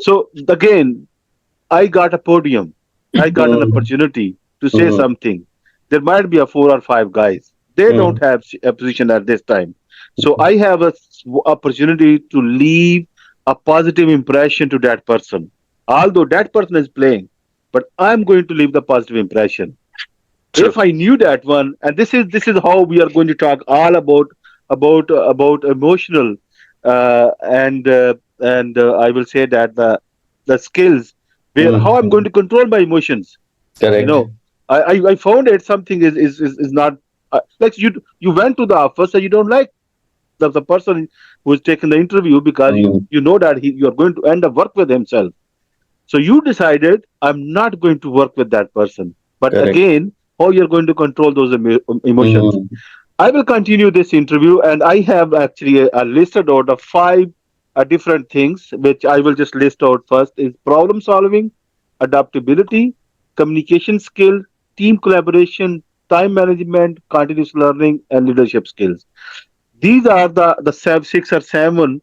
So again, I got a podium. I got an Mm, opportunity to say mm, something. There might be a 4 or 5 guys. They don't mm. have a position at this time. So I have a opportunity to leave a positive impression to that person. Although that person is playing, but I'm going to leave the positive impression. True. If I knew that one, and this is how we are going to talk all about emotional and I will say that the skills where how I'm going Mm. to control my emotions. You Correct. know, I found it something is not like you went to the office and you don't like the person who's taken the interview because Mm. you know that you're going to end up work with himself. So you decided I'm not going to work with that person. But Correct. again, how you're going to control those emotions? Mm. I will continue this interview, and I have actually a listed out of 5 different things, which I will just list out first: is problem solving, adaptability, communication skill, team collaboration, time management, continuous learning, and leadership skills. These are the 6 or 7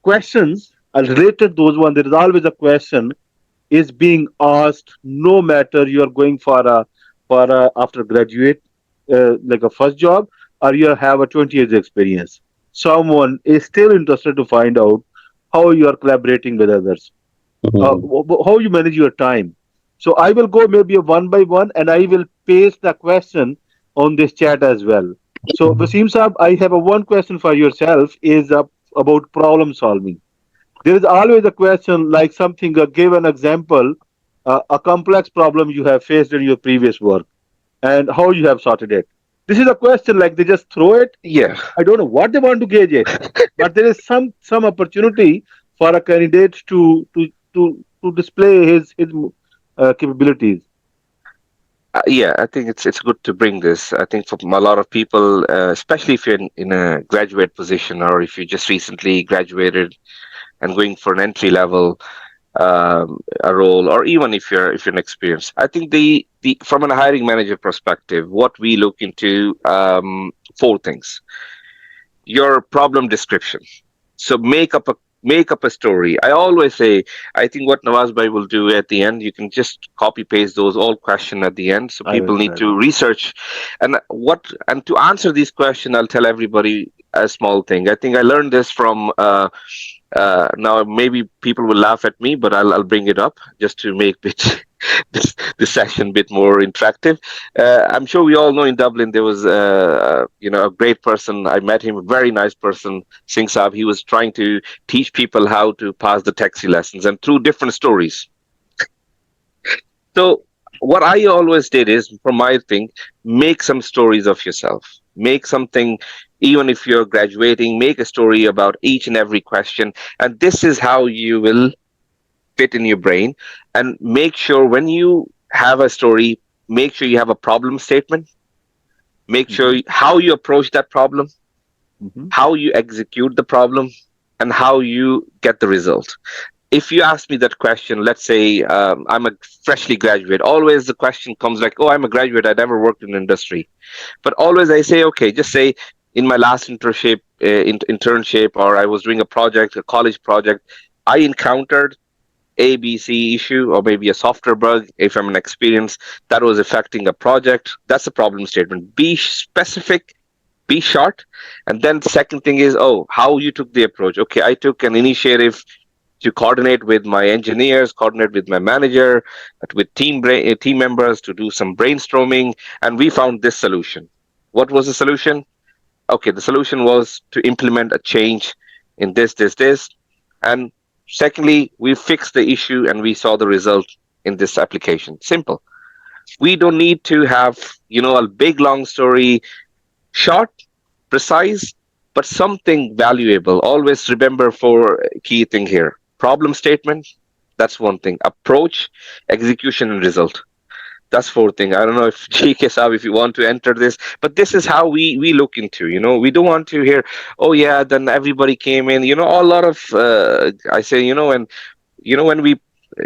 questions related to those one. There is always a question is being asked, no matter you are going for a after graduate like a first job, or you have a 20 years experience. Someone is still interested to find out how you are collaborating with others, Mhm. how you manage your time. So I will go maybe a one by one, and I will paste the question on this chat as well. So Wasim Saab, I have a one question for yourself is about problem solving. There is always a question like something, give an example, a complex problem you have faced in your previous work and how you have sorted it. This is a question like they just throw it. Yeah. I don't know what they want to gauge it, but there is some opportunity for a candidate to display his capabilities. Yeah, I think it's good to bring this. I think for a lot of people, especially if you're in a graduate position or if you just recently graduated and going for an entry level a role, or even if you're an experienced, I think the from a hiring manager perspective, what we look into, four things: your problem description. So make up a story. I always say, I think what Nawaz Bhai will do at the end, you can just copy paste those all question at the end. So I will people need try to that. research, and to answer these questions, I'll tell everybody a small thing. I think I learned this from now maybe people will laugh at me, but I'll bring it up just to make it this session a bit more interactive. I'm sure we all know in Dublin there was a great person. I met him, a very nice person, Singh Saab. He was trying to teach people how to pass the taxi lessons, and through different stories. So what I always did is, from my thing, make some stories of yourself. Make something, even if you're graduating, make a story about each and every question, and this is how you will fit in your brain. And make sure when you have a story, make sure you have a problem statement. Make sure Hmm. how you approach that problem, Hmm. how you execute the problem, and how you get the result. If you ask me that question, let's say I'm a freshly graduate, always the question comes like, oh, I'm a graduate, I never worked in industry. But always I say, okay, just say in my last internship, or I was doing a project, a college project, I encountered ABC issue, or maybe a software bug. If I'm an experience that was affecting a project, that's a problem statement. Be specific, be short. And then the second thing is, oh, how you took the approach. Okay, I took an initiative to coordinate with my engineers, coordinate with my manager, with team members to do some brainstorming, and we found this solution. What was the solution? Okay, the solution was to implement a change in this, and secondly, we fixed the issue and we saw the result in this application. Simple. We don't need to have a big long story. Short, precise, but something valuable. Always remember four key thing here. Problem statement, that's one thing. Approach, execution, and result. That's fourth thing. I don't know if G.K. Saab, if you want to enter this, but this is how we look into. We don't want to hear, oh yeah, then everybody came in. A lot of I say, when we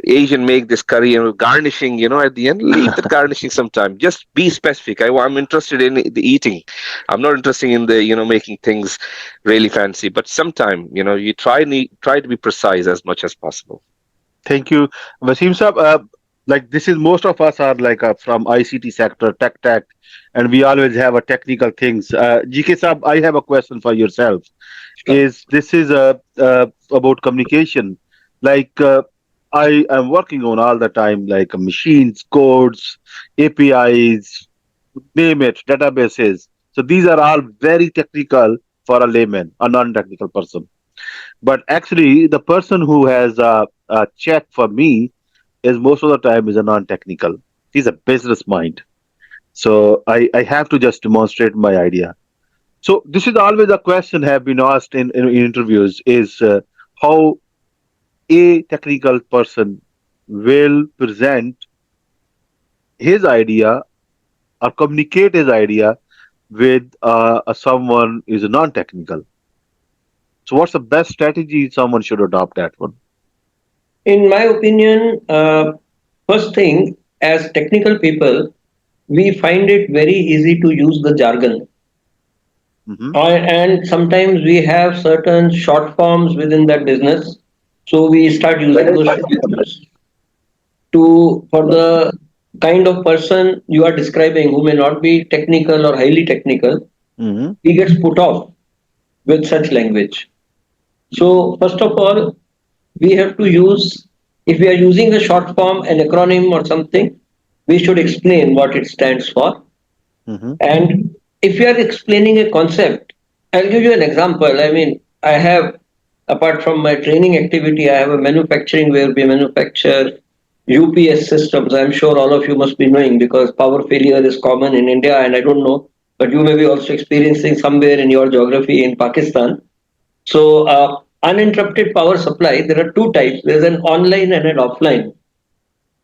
Asian make this curry and garnishing, at the end, leave that garnishing sometime. Just be specific. I'm interested in the eating. I'm not interested in the making things really fancy. But sometime, you try to be precise as much as possible. Thank you, Wasim Saab. Like this is most of us are like from ICT sector, tech, and we always have a technical things. GK Saab, I have a question for yourself. Is this is about communication? Like I am working on all the time, like machines, codes, APIs, name it, databases. So these are all very technical for a layman, a non-technical person. But actually, the person who has a check for me is most of the time is a non-technical. He's a business mind. So I have to just demonstrate my idea. So this is always a question have been asked in interviews is how a technical person will present his idea or communicate his idea with someone is non-technical. So what's the best strategy someone should adopt that one? In my opinion, first thing, as technical people, we find it very easy to use the jargon. Mm-hmm. And sometimes we have certain short forms within that business. So we start using those short forms to for the kind of person you are describing who may not be technical or highly technical, Mm-hmm. he gets put off with such language. So first of all, we have to use, if we are using a short form, an acronym or something, we should explain what it stands for. Mm-hmm. And if you are explaining a concept, I'll give you an example. I mean, I have, apart from my training activity, I have a manufacturing where we manufacture UPS systems. I'm sure all of you must be knowing because power failure is common in India, and I don't know, but you may be also experiencing somewhere in your geography in Pakistan. So, uninterrupted power supply, there are two types. There's an online and an offline.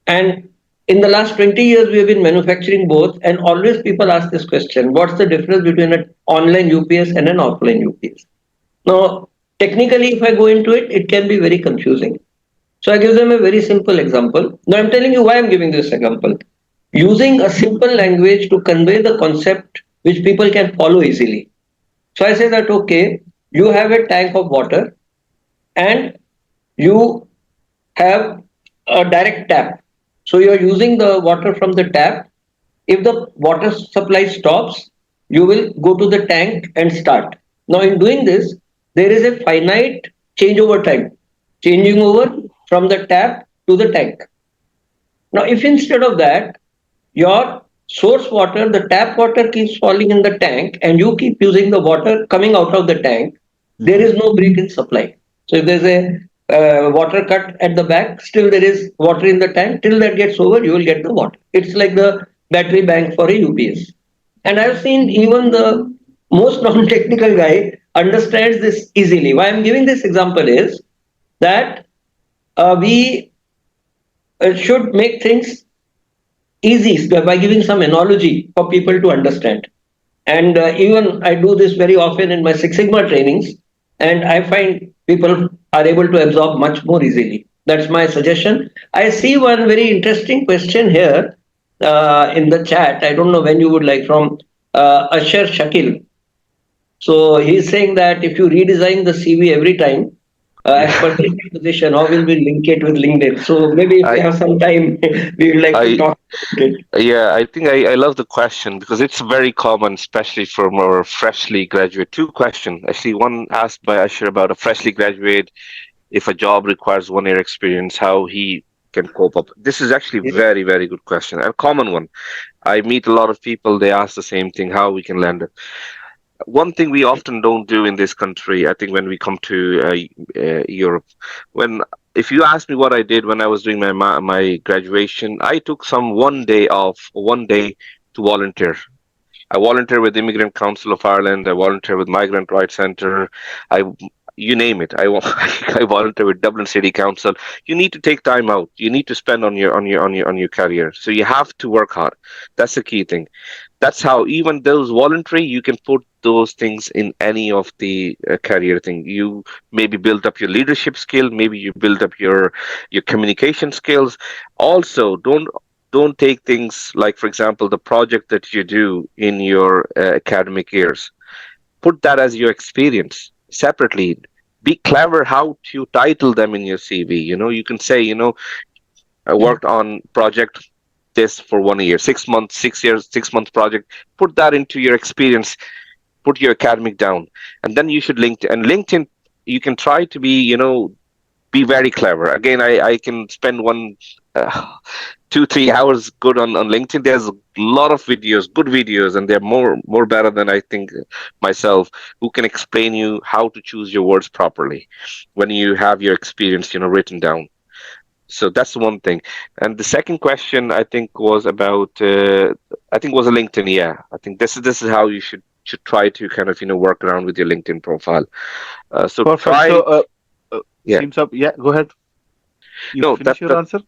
And in the last 20 years, we have been manufacturing both, and always people ask this question: what's the difference between an online UPS and an offline UPS? Now, technically, if I go into it, it can be very confusing. So I give them a very simple example. Now I'm telling you why I'm giving this example. Using a simple language to convey the concept which people can follow easily. So I say that okay, you have a tank of water and you have a direct tap. So you're using the water from the tap. If the water supply stops, you will go to the tank and start. Now, in doing this, there is a finite changeover time, changing over from the tap to the tank. Now, if instead of that, your source water, the tap water keeps falling in the tank and you keep using the water coming out of the tank, there Mm-hmm. is no break in supply. So if there's a water cut at the back, still there is water in the tank. Till that gets over, you will get the water. It's like the battery bank for a UPS. And I've seen even the most non-technical guy understands this easily. Why I'm giving this example is that we should make things easy by giving some analogy for people to understand. And even I do this very often in my Six Sigma trainings, and I find people are able to absorb much more easily. That's my suggestion. I see one very interesting question here in the chat. I don't know when you would like from Asher Shakil. So he's saying that if you redesign the CV every time, as per Yeah. the position, how will we link it with LinkedIn? So maybe if we I have some time, we would like to I talk about it. yeah, I think I love the question because it's very common, especially for more freshly graduate. Two questions. Actually, one asked by Asher about a freshly graduate, if a job requires 1 year experience, how he can cope up. This is actually very, very good question. A common one. I meet a lot of people, they ask the same thing, how we can land it. One thing we often don't do in this country, I think, when we come to Europe, when if you ask me what I did when I was doing my graduation, I took some 1 day off, 1 day to volunteer. I volunteer with Immigrant Council of Ireland. I volunteer with Migrant Rights Centre. I, you name it. I volunteer with Dublin City Council. You need to take time out. You need to spend on your career. So you have to work hard. That's the key thing. That's how, even those voluntary, you can put those things in any of the career thing. You maybe build up your leadership skill, maybe you build up your communication skills. Also, don't take things like, for example, the project that you do in your academic years. Put that as your experience separately. Be clever how to title them in your CV. You can say, I worked on project this for 1 year, 6 months, 6 years, 6 months project. Put that into your experience. Put your academic down, and then you should LinkedIn. And LinkedIn, you can try to be very clever. Again, I can spend 2 3 hours good on LinkedIn. There's a lot of videos, good videos, and they're more better than I think myself, who can explain you how to choose your words properly when you have your experience written down. So that's one thing. And the second question, I think, was about I think was a LinkedIn. Yeah, I think this is how you should try to kind of work around with your LinkedIn profile. So Perfect. try. So, Yeah. seems up. Yeah, go ahead. You No, finish your that answer.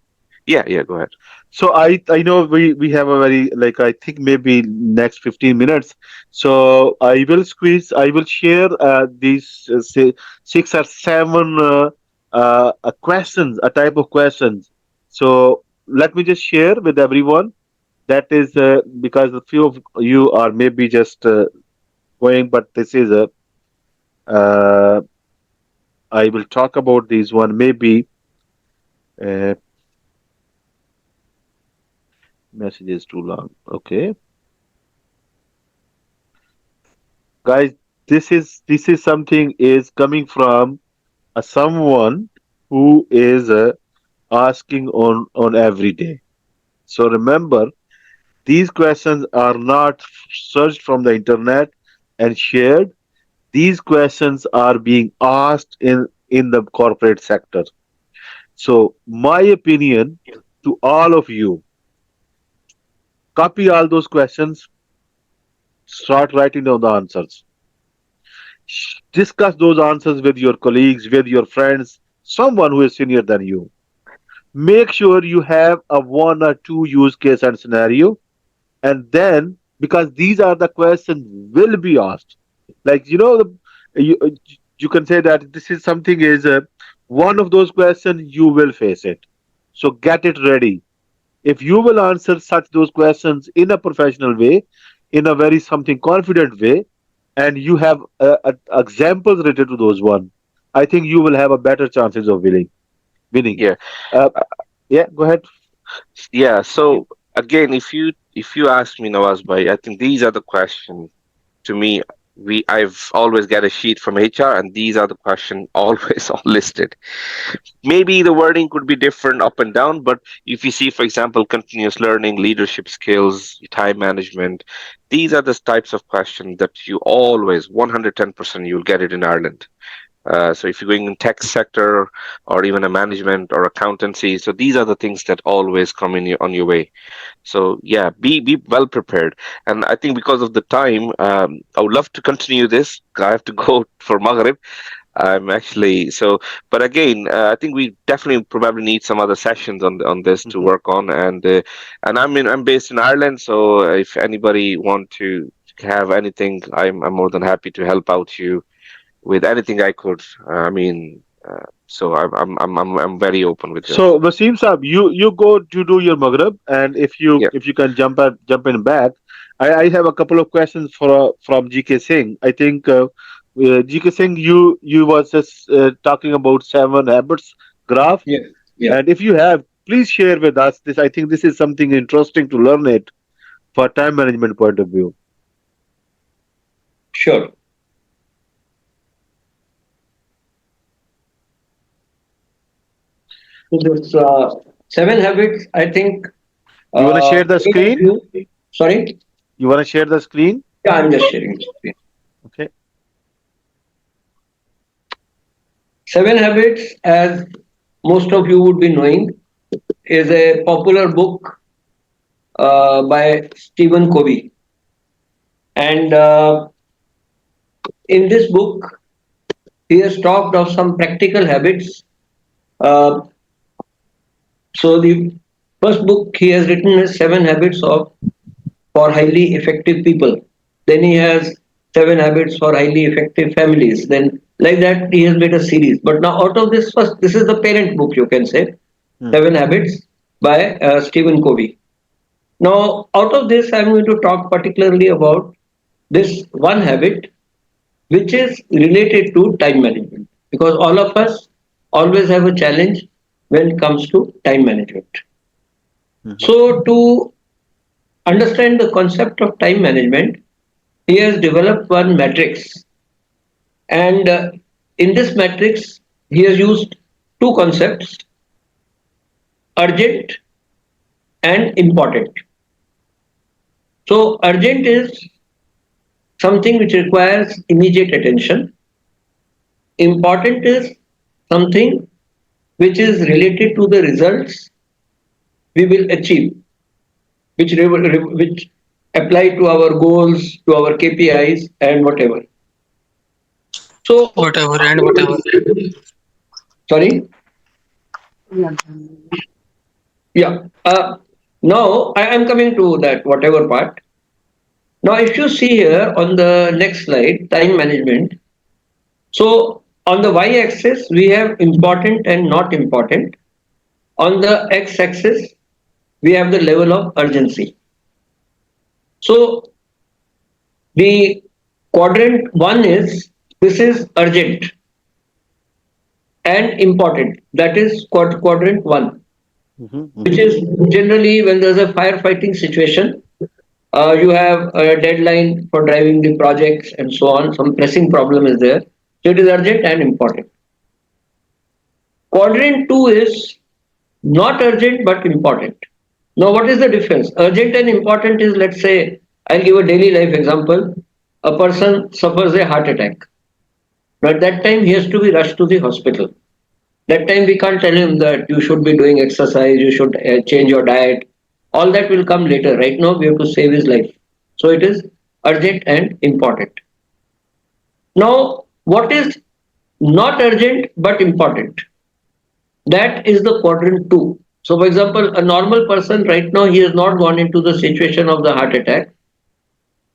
yeah, go ahead. So I know we have a very, like, I think maybe next 15 minutes. So I will share these say 6 or 7 questions, a type of questions. So let me just share with everyone that is because a few of you are maybe just going, but this is a uh, I will talk about this one maybe. Uh, Message is too long. Okay, guys, this is something is coming from someone who is asking on every day. So remember, these questions are not searched from the internet and shared. These questions are being asked in the corporate sector. So my opinion to all of you, copy all those questions, start writing down the answers. Discuss those answers with your colleagues, with your friends, someone who is senior than you. Make sure you have a one or two use case and scenario, and then because these are the questions will be asked, like you can say that this is something is one of those questions you will face it. So get it ready. If you will answer such those questions in a professional way, in a very something confident way, and you have examples related to those one, I think you will have a better chances of winning. Yeah. uh, yeah, go ahead. Yeah. So again, if you ask me, Nawaz bhai, I think these are the questions to me. I've always get a sheet from HR, and these are the questions always all listed. Maybe the wording could be different up and down, but if you see, for example, continuous learning, leadership skills, time management, these are the types of questions that you always 110% you'll get it in Ireland. So if you're going in tech sector or even a management or accountancy, so these are the things that always come on your way. So yeah, be well prepared. And I think because of the time, I would love to continue this. I have to go for Maghrib. I'm actually so, but again, I think we definitely probably need some other sessions on this to Mhm. work on. And I'm based in Ireland, so if anybody want to have anything, I'm more than happy to help out you with anything I could. So I'm very open with So this. Wasim Saab, you go to do your Maghrib, and Yeah. if you can jump in back, I have a couple of questions from GK Singh. I think GK Singh, you was just talking about seven habits graph, Yeah, yeah, and if you have, please share with us this. I think this is something interesting to learn it for time management point of view. sure. So this seven habits, I think, You want to share the many of screen? you, sorry, You want to share the screen? yeah, I'm just sharing the screen. Okay. Seven habits, as most of you would be knowing, is a popular book by Stephen Covey. And in this book, he has talked of some practical habits. Uh, so the first book he has written is Seven Habits of for Highly Effective People. Then he has Seven Habits for Highly Effective Families. Then like that he has made a series. But now out of this first, this is the parent book you can say, Hmm. Seven Habits by Stephen Covey. Now out of this, I'm going to talk particularly about this one habit which is related to time management because all of us always have a challenge when it comes to time management. Mhm. So, to understand the concept of time management, he has developed one matrix, and in this matrix, he has used two concepts urgent and important. So, urgent is something which requires immediate attention, important is something which is related to the results we will achieve, which apply to our goals, to our KPIs, and whatever. So, whatever and whatever. sorry, yeah. Now I am coming to that whatever part. Now, if you see here on the next slide, time management. So on the y-axis we have important and not important. On the x-axis we have the level of urgency. So the quadrant one is, this is urgent and important. That is quadrant one, Mhm, which mhm. is generally when there's a firefighting situation, you have a deadline for driving the projects and so on. Some pressing problem is there. So it is urgent and important. Quadrant two is not urgent but important. Now, what is the difference? Urgent and important is, let's say, I'll give a daily life example. A person suffers a heart attack. Now, at that time, he has to be rushed to the hospital. That time, we can't tell him that you should be doing exercise, you should change your diet. All that will come later. Right now, we have to save his life. So, it is urgent and important. Now, what is not urgent but important? That is the quadrant two. So, for example, a normal person right now, he has not gone into the situation of the heart attack.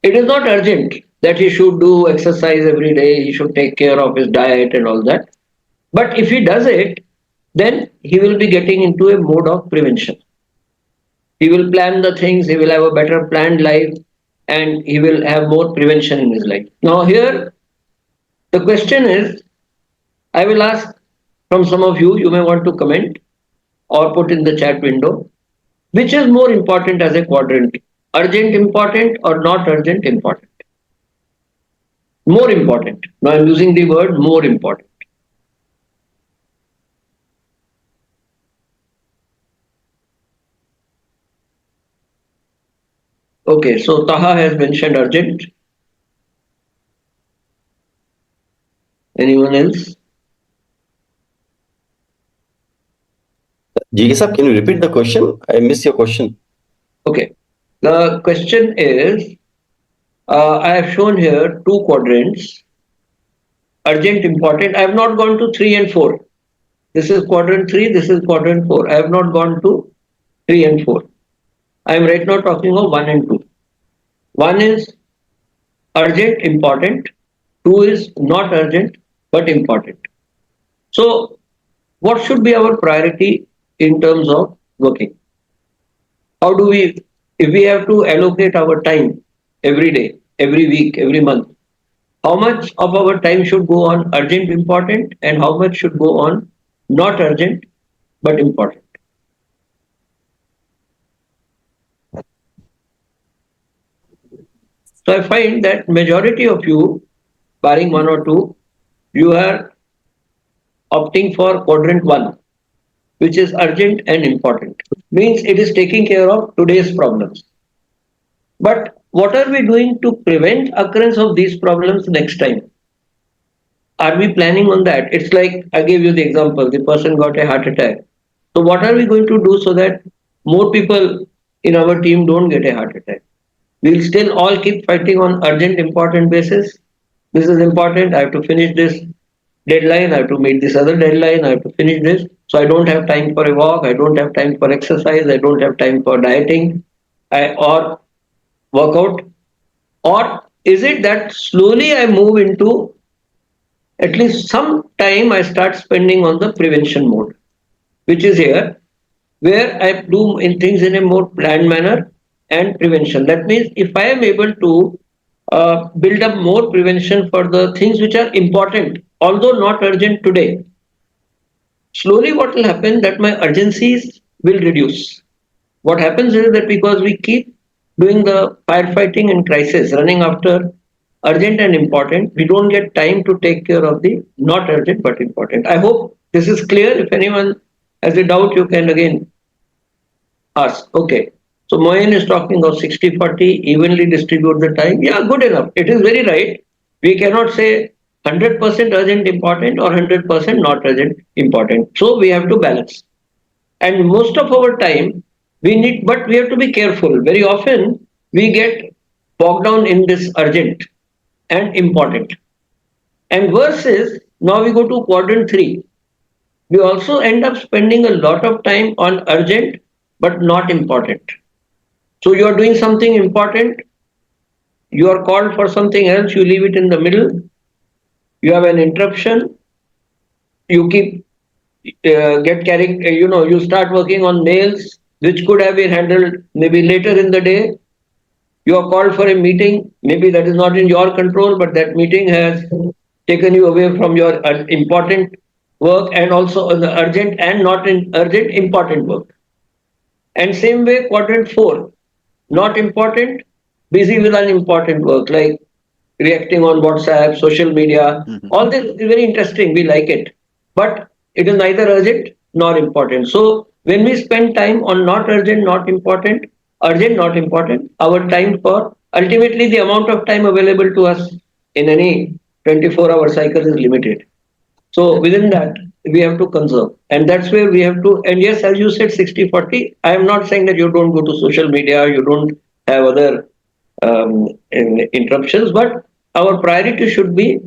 It is not urgent that he should do exercise every day, he should take care of his diet and all that. But if he does it, then he will be getting into a mode of prevention. He will plan the things, he will have a better planned life, and he will have more prevention in his life. Now, here the question is, I will ask from some of you, you may want to comment or put in the chat window. Which is more important as a quadrant? Urgent important or not urgent important? More important. Now I'm using the word more important. Okay, so Taha has mentioned urgent. Anyone else? G.K. sir, can you repeat the question? I missed your question. Okay. The question is, I have shown here two quadrants, urgent, important. I have not gone to 3 and 4. This is quadrant 3, this is quadrant 4. I have not gone to 3 and 4. I am right now talking of 1 and 2. 1 is urgent, important. 2 is not urgent but important. So, what should be our priority in terms of working? How do we, if we have to allocate our time every day, every week, every month, how much of our time should go on urgent, important, and how much should go on not urgent but important? So I find that majority of you, barring one or two, you are opting for quadrant one, which is urgent and important. Means it is taking care of today's problems. But what are we doing to prevent occurrence of these problems next time? Are we planning on that? It's like I gave you the example, the person got a heart attack. So what are we going to do so that more people in our team don't get a heart attack? We'll still all keep fighting on urgent, important basis. This is important. I have to finish this deadline. I have to meet this other deadline. I have to finish this. So I don't have time for a walk. I don't have time for exercise. I don't have time for dieting or workout. Or is it that slowly I move into at least some time I start spending on the prevention mode, which is here, where I do in things in a more planned manner and prevention. That means if I am able to build up more prevention for the things which are important, although not urgent today, slowly what will happen that my urgencies will reduce. What happens is that because we keep doing the firefighting and crisis, running after urgent and important, we don't get time to take care of the not urgent but important. I hope this is clear. If anyone has a doubt, you can again ask. Okay. So Moyen is talking of 60-40, evenly distribute the time. Yeah, good enough. It is very right. We cannot say 100% urgent important or 100% not urgent important. So we have to balance. And most of our time we need, but we have to be careful. Very often we get bogged down in this urgent and important. And worse is now we go to quadrant 3. We also end up spending a lot of time on urgent but not important. So you are doing something important, you are called for something else, you leave it in the middle, you have an interruption, you keep get carrying, you start working on mails which could have been handled maybe later in the day. You are called for a meeting, maybe that is not in your control, but that meeting has taken you away from your important work and also the urgent and not in urgent important work. And same way, quadrant four, not important, busy with unimportant work like reacting on WhatsApp, social media. Mhm. All this is very interesting. We like it, but it is neither urgent nor important. So when we spend time on not urgent, not important, our time for ultimately the amount of time available to us in any 24-hour cycle is limited. So within that, we have to conserve. And that's where we have to, and yes, as you said, 60-40. I am not saying that you don't go to social media, you don't have other interruptions, but our priority should be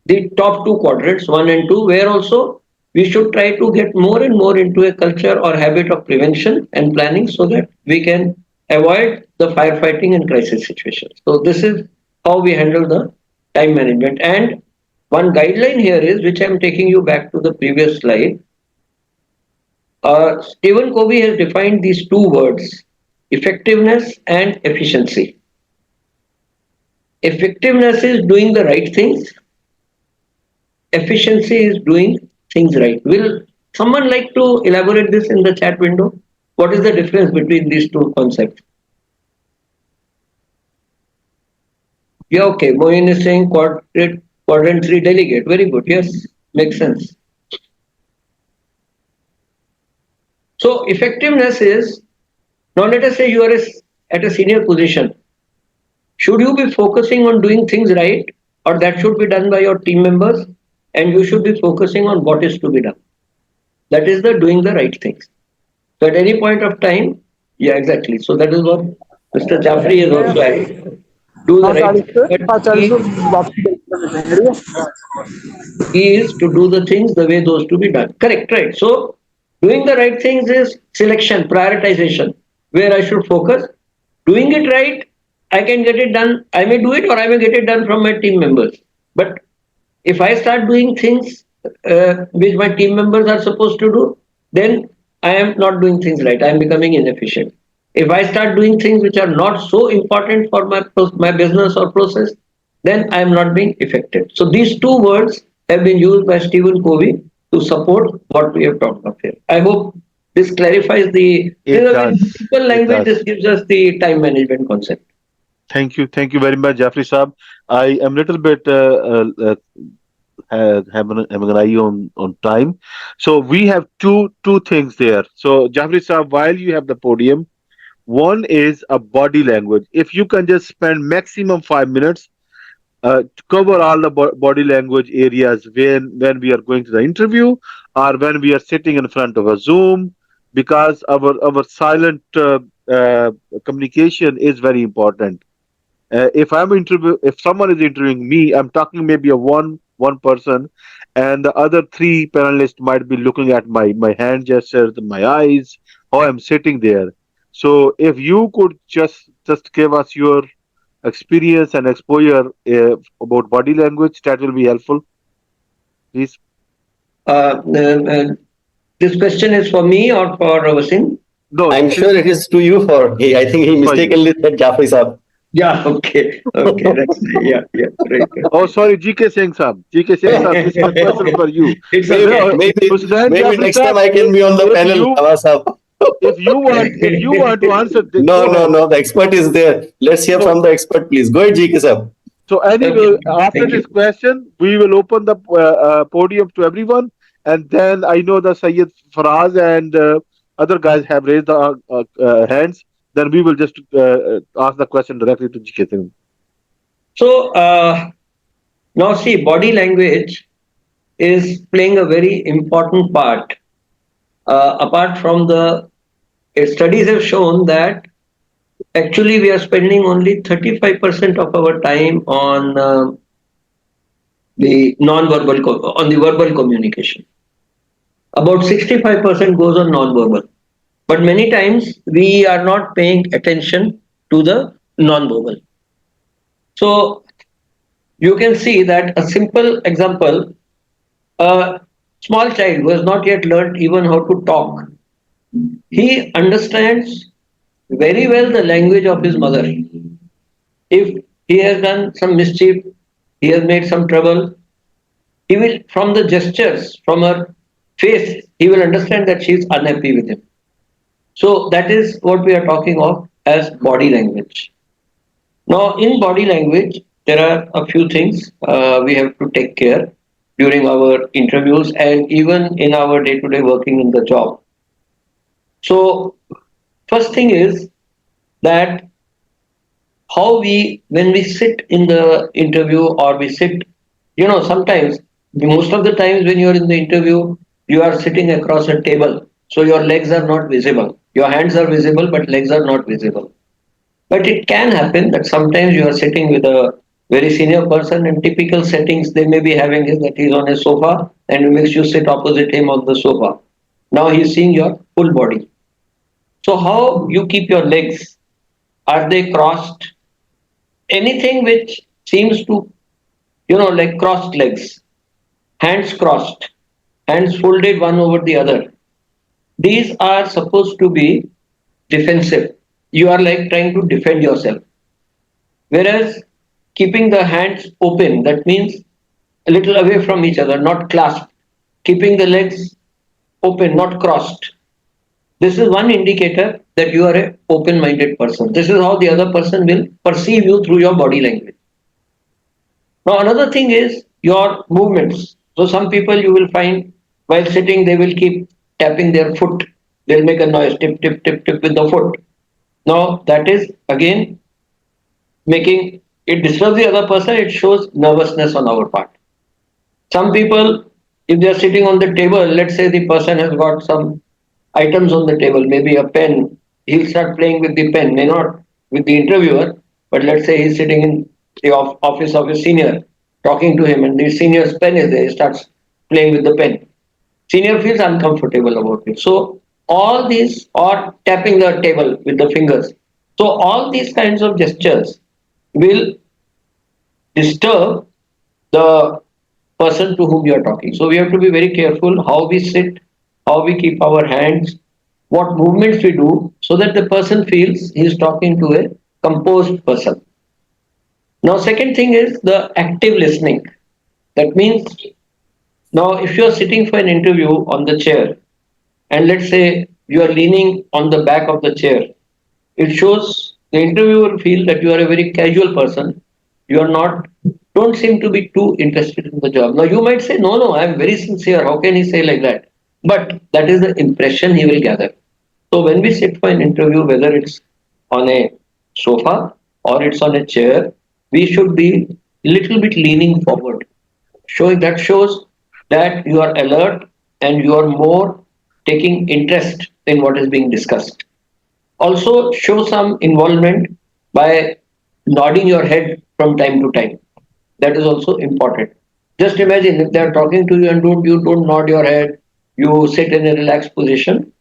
the top two quadrants, one and two, where also we should try to get more and more into a culture or habit of prevention and planning so that we can avoid the firefighting and crisis situations. So this is how we handle the time management. And one guideline here is, which I'm taking you back to the previous slide. Stephen Covey has defined these two words, effectiveness and efficiency. Effectiveness is doing the right things. Efficiency is doing things right. Will someone like to elaborate this in the chat window? What is the difference between these two concepts? Yeah, okay. Mohin is saying quadrant three delegate. Very good. Yes, makes sense. So effectiveness is, now let us say you are at a senior position. Should you be focusing on doing things right, or that should be done by your team members, and you should be focusing on what is to be done? That is the doing the right things. So at any point of time, yeah, exactly. So that is what Mr. Jaffrey is also adding. Do the हाँ right 40 thing. पे But हाँ 40 पे वापसी करिए key is to do the things the way those to be done. Correct, right. So doing the right things is selection, prioritization, where I should focus. Doing it right, I can get it done. I may do it or I may get it done from my team members. But if I start doing things which my team members are supposed to do, then I am not doing things right. I am becoming inefficient. If I start doing things which are not so important for my business or process, then I am not being effective. So these two words have been used by Stephen Covey to support what we have talked about here. I hope this clarifies in It a very does. simple It language, does. this gives us the time management concept. Thank you. Thank you very much, Jeffrey Saab. I am little bit having an eye on time. So we have two things there. So Jeffrey Saab, while you have the podium, one is a body language. If you can just spend maximum 5 minutes to cover all the body language areas when we are going to the interview or when we are sitting in front of a Zoom, because our silent communication is very important. If someone is interviewing me, I'm talking maybe a one person, and the other three panelists might be looking at my hand gestures, my eyes, how I'm sitting there. So if you could just give us your experience and exposure about body language, that will be helpful, please. Uh, uh, uh, this question is for me or for Vasim? No, I'm this is sure it is to you for I think he for you. mistakenly said Jafri Saab. Yeah, okay, okay, that's yeah, yeah, right. Oh, sorry, GK Singh Sahab. GK Singh Sahab, this is a question for you. It's maybe okay. Hussain maybe Jafri next time Sahab, I can be on the if panel, you Baba Saab. if you want to answer, No, go no, ahead. no. The expert is there. Let's hear So from the expert, please. Go ahead, GK Saab. so Okay, anyway, after thank this you. question, we will open the podium to everyone, and then I know the Sayyid Faraz and other guys have raised the hands. Then we will just ask the question directly to GK Singh. So now see, body language is playing a very important part. Apart from the studies have shown that actually we are spending only 35% of our time on the on the verbal communication. About 65% goes on non-verbal. But many times we are not paying attention to the non-verbal. So you can see that a simple example, a small child who has not yet learned even how to talk, he understands very well the language of his mother. If he has done some mischief, he has made some trouble, he will, from the gestures, from her face, he will understand that she is unhappy with him. So that is what we are talking of as body language. Now, in body language, there are a few things we have to take care during our interviews and even in our day to day working in the job. So, first thing is that how we, when we sit in the interview or we sit, sometimes, most of the times when you're in the interview, you are sitting across a table. So, your legs are not visible. Your hands are visible, but legs are not visible. But it can happen that sometimes you are sitting with a very senior person in typical settings they may be having is that he's on a sofa and makes you sit opposite him on the sofa. Now he's seeing your full body. So how you keep your legs? Are they crossed? Anything which seems to, like crossed legs, hands folded one over the other. These are supposed to be defensive. You are like trying to defend yourself. Whereas keeping the hands open, that means a little away from each other, not clasped. Keeping the legs open, not crossed. This is one indicator that you are a open-minded person. This is how the other person will perceive you through your body language. Now, another thing is your movements. So, some people you will find while sitting, they will keep tapping their foot. They'll make a noise, tip, tip, tip, tip with the foot. Now, that is again making it disturbs the other person. It shows nervousness on our part. Some people, if they are sitting on the table, let's say the person has got some items on the table, maybe a pen, he'll start playing with the pen, may not with the interviewer, but let's say he's sitting in the office of a senior, talking to him, and the senior's pen is there, he starts playing with the pen. Senior feels uncomfortable about it. So, all these, or tapping the table with the fingers. So, all these kinds of gestures will disturb the person to whom you are talking. So we have to be very careful how we sit, how we keep our hands, what movements we do, so that the person feels he is talking to a composed person. Now, second thing is the active listening. That means now if you are sitting for an interview on the chair, and let's say you are leaning on the back of the chair, it shows the interviewer feel that you are a very casual person. You are not, don't seem to be too interested in the job. Now you might say, no, no, I am very sincere. How can he say like that? But that is the impression he will gather. So when we sit for an interview, whether it's on a sofa or it's on a chair, we should be little bit leaning forward. Showing that shows that you are alert and you are more taking interest in what is being discussed. Also, show some involvement by nodding your head from time to time. That is also important. Just imagine if they are talking to you and you don't nod your head, you sit in a relaxed position,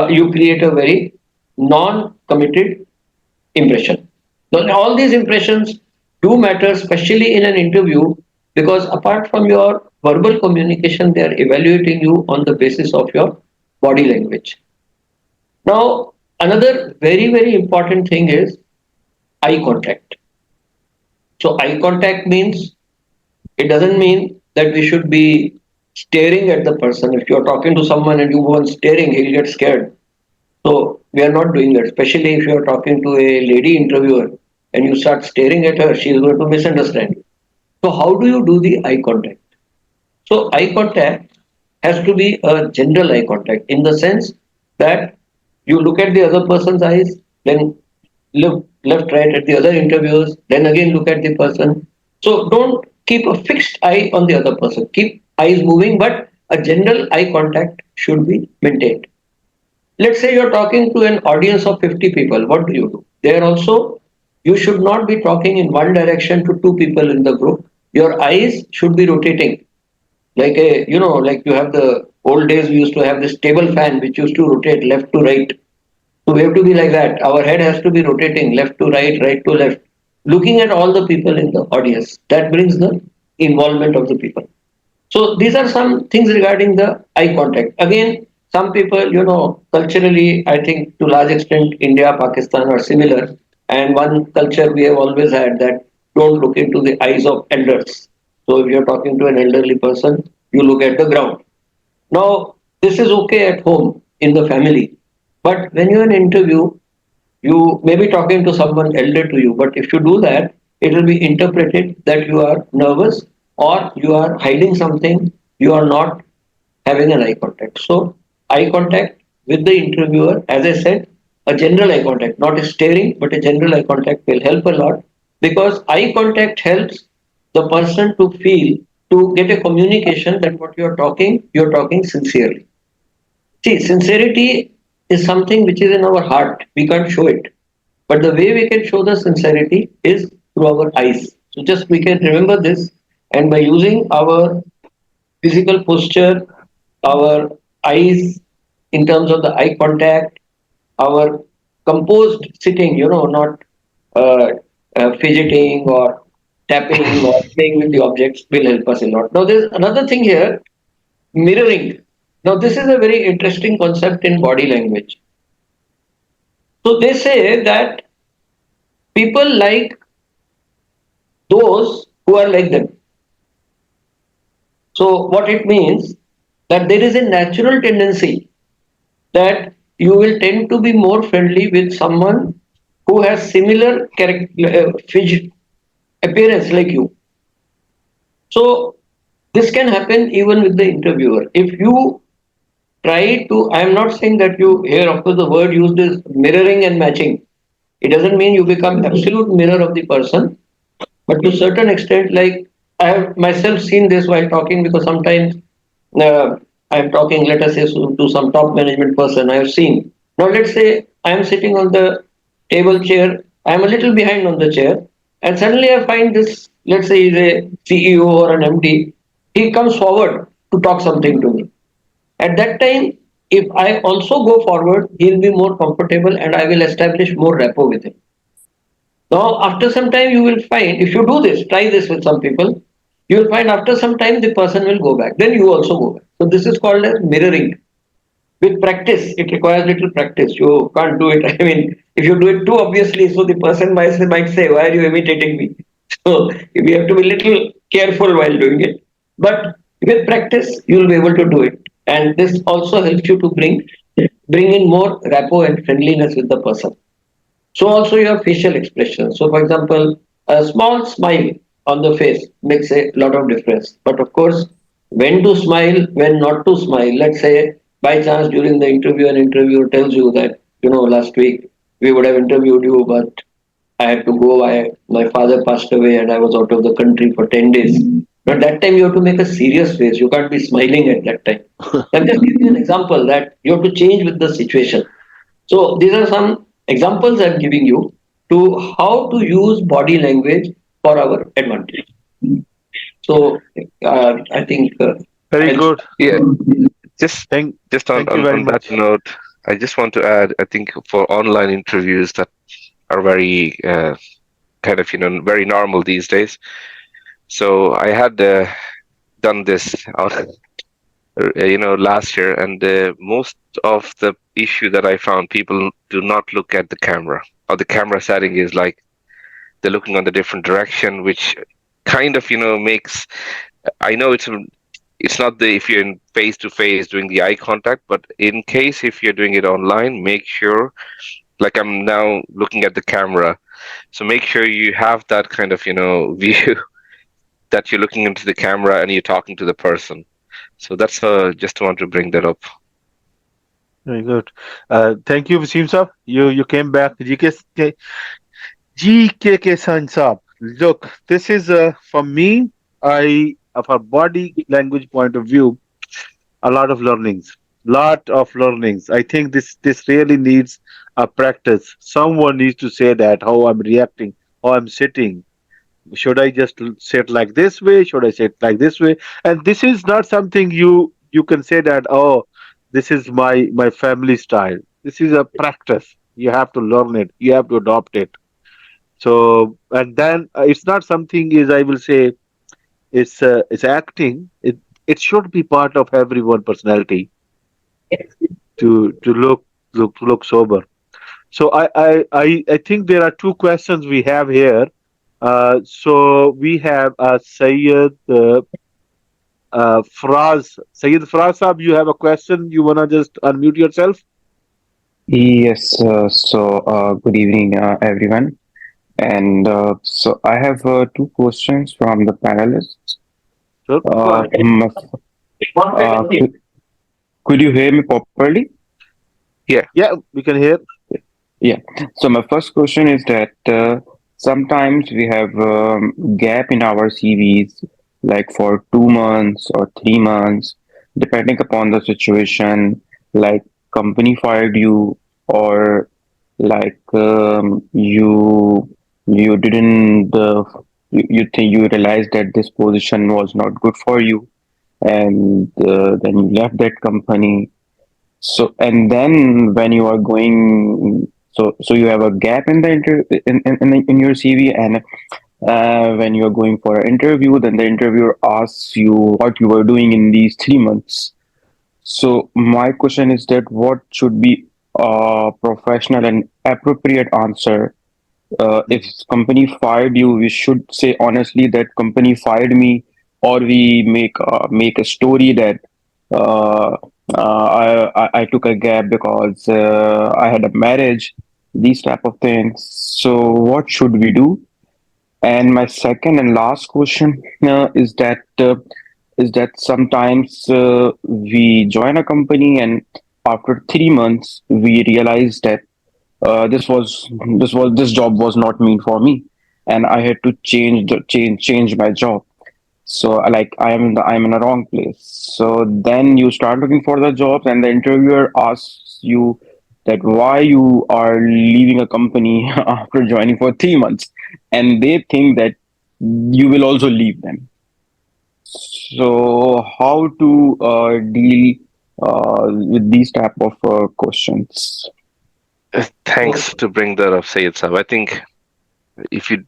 you create a very non-committed impression. Now, all these impressions do matter, especially in an interview, because apart from your verbal communication, they are evaluating you on the basis of your body language. Now, another very, very important thing is eye contact. So, eye contact means it doesn't mean that we should be staring at the person. If you're talking to someone and you go on staring, he'll get scared. So, we are not doing that, especially if you're talking to a lady interviewer and you start staring at her, she is going to misunderstand you. So, how do you do the eye contact? So, eye contact has to be a general eye contact in the sense that you look at the other person's eyes, then look left, right at the other interviewers, then again look at the person. So, don't keep a fixed eye on the other person. Keep eyes moving, but a general eye contact should be maintained. Let's say you're talking to an audience of 50 people. What do you do? There also, you should not be talking in one direction to two people in the group. Your eyes should be rotating like like you have the old days, we used to have this table fan which used to rotate left to right. So we have to be like that. Our head has to be rotating left to right, right to left, looking at all the people in the audience. That brings the involvement of the people. So these are some things regarding the eye contact. Again, some people, culturally, I think to large extent, India, Pakistan are similar. And one culture we have always had that don't look into the eyes of elders. So if you're talking to an elderly person, you look at the ground. Now, this is okay at home in the family, but when you're in an interview, you may be talking to someone elder to you, but if you do that, it will be interpreted that you are nervous or you are hiding something, you are not having an eye contact. So, eye contact with the interviewer, as I said, a general eye contact, not a staring, but a general eye contact will help a lot because eye contact helps the person to feel, to get a communication that what you're talking sincerely. See, sincerity is something which is in our heart. We can't show it. But the way we can show the sincerity is through our eyes. So just we can remember this, and by using our physical posture, our eyes in terms of the eye contact, our composed sitting, not uh, fidgeting or tapping or playing with the objects will help us a lot. Now, there's another thing here, mirroring. Now, this is a very interesting concept in body language. So, they say that people like those who are like them. So, what it means that there is a natural tendency that you will tend to be more friendly with someone who has similar appearance like you. So, this can happen even with the interviewer. If you try to, I am not saying that you, here, of course, the word used is mirroring and matching. It doesn't mean you become absolute mirror of the person, but to a certain extent, like I have myself seen this while talking because sometimes I'm talking, let us say, to some top management person. I have seen. Now, let's say I am sitting on the table chair. I am a little behind on the chair, and suddenly I find this. Let's say he's a CEO or an MD. He comes forward to talk something to me. At that time, if I also go forward, he'll be more comfortable, and I will establish more rapport with him. Now, after some time, you will find if you do this, try this with some people, you will find after some time the person will go back. Then you also go back. So this is called as mirroring. With practice, it requires little practice. You can't do it. I mean, if you do it too obviously, so the person might say, "Why are you imitating me?" So we have to be little careful while doing it. But with practice, you will be able to do it, and this also helps you to bring in more rapport and friendliness with the person. So also your facial expression. So for example, a small smile on the face makes a lot of difference. But of course, when to smile, when not to smile. Let's say by chance during the interview, an interviewer tells you that, last week we would have interviewed you, but I had to go. My father passed away and I was out of the country for 10 days. But that time you have to make a serious face. You can't be smiling at that time. I'm just giving you an example that you have to change with the situation. So these are some examples I'm giving you to how to use body language for our advantage. So I think Very I'll good. Yeah, just Thank, just thank you very on that much. note, I just want to add, I think for online interviews that are very kind of very normal these days. So I had done this last year, and most of the issue that I found, people do not look at the camera, or the camera setting is like they're looking on the different direction, which kind of makes. I know it's not the if you're in face to face doing the eye contact, but in case if you're doing it online, make sure, like I'm now looking at the camera, so make sure you have that kind of view that you're looking into the camera and you're talking to the person. So that's just want to bring that up. Very good. Thank you, Vasim Saab. You came back. GKK San Saab. Look, this is for me. Of a body language point of view, a lot of learnings. Lot of learnings. I think this really needs a practice. Someone needs to say that how I'm reacting, how I'm sitting. Should I just sit like this way? Should I sit like this way? And this is not something you can say that, oh, this is my family style. This is a practice. You have to learn it. You have to adopt it. So and then it's not something is I will say it's acting. It should be part of everyone personality to look sober. So I think there are two questions we have here. So we have Sayyid Fraz Saab, you have a question? You wanna just unmute yourself? Yes, good evening, everyone. And so I have two questions from the panelists. Sure, go Uh, ahead. m- could you hear me properly? Yeah. Yeah, we can hear. Yeah. So my first question is that sometimes we have gap in our CVs, like for 2 months or 3 months, depending upon the situation. Like company fired you, or like you didn't you think you realized that this position was not good for you, and then you left that company. So, and then when you are going, so you have a gap in the in your CV, and when you are going for an interview, then the interviewer asks you what you were doing in these 3 months. So my question is that what should be a professional and appropriate answer? If Mhm. company fired you, we should say honestly that company fired me, or we make a story that uh, I took a gap because I had a marriage, these type of things. So what should we do? And my second and last question is that sometimes we join a company, and after 3 months we realize that this job was not meant for me, and I had to change my job. So like I'm in a wrong place. So then you start looking for the jobs, and the interviewer asks you that why you are leaving a company after joining for 3 months, and they think that you will also leave them. So how to deal with these type of questions? Thanks to bring that up, Sayed Saab. I think if you,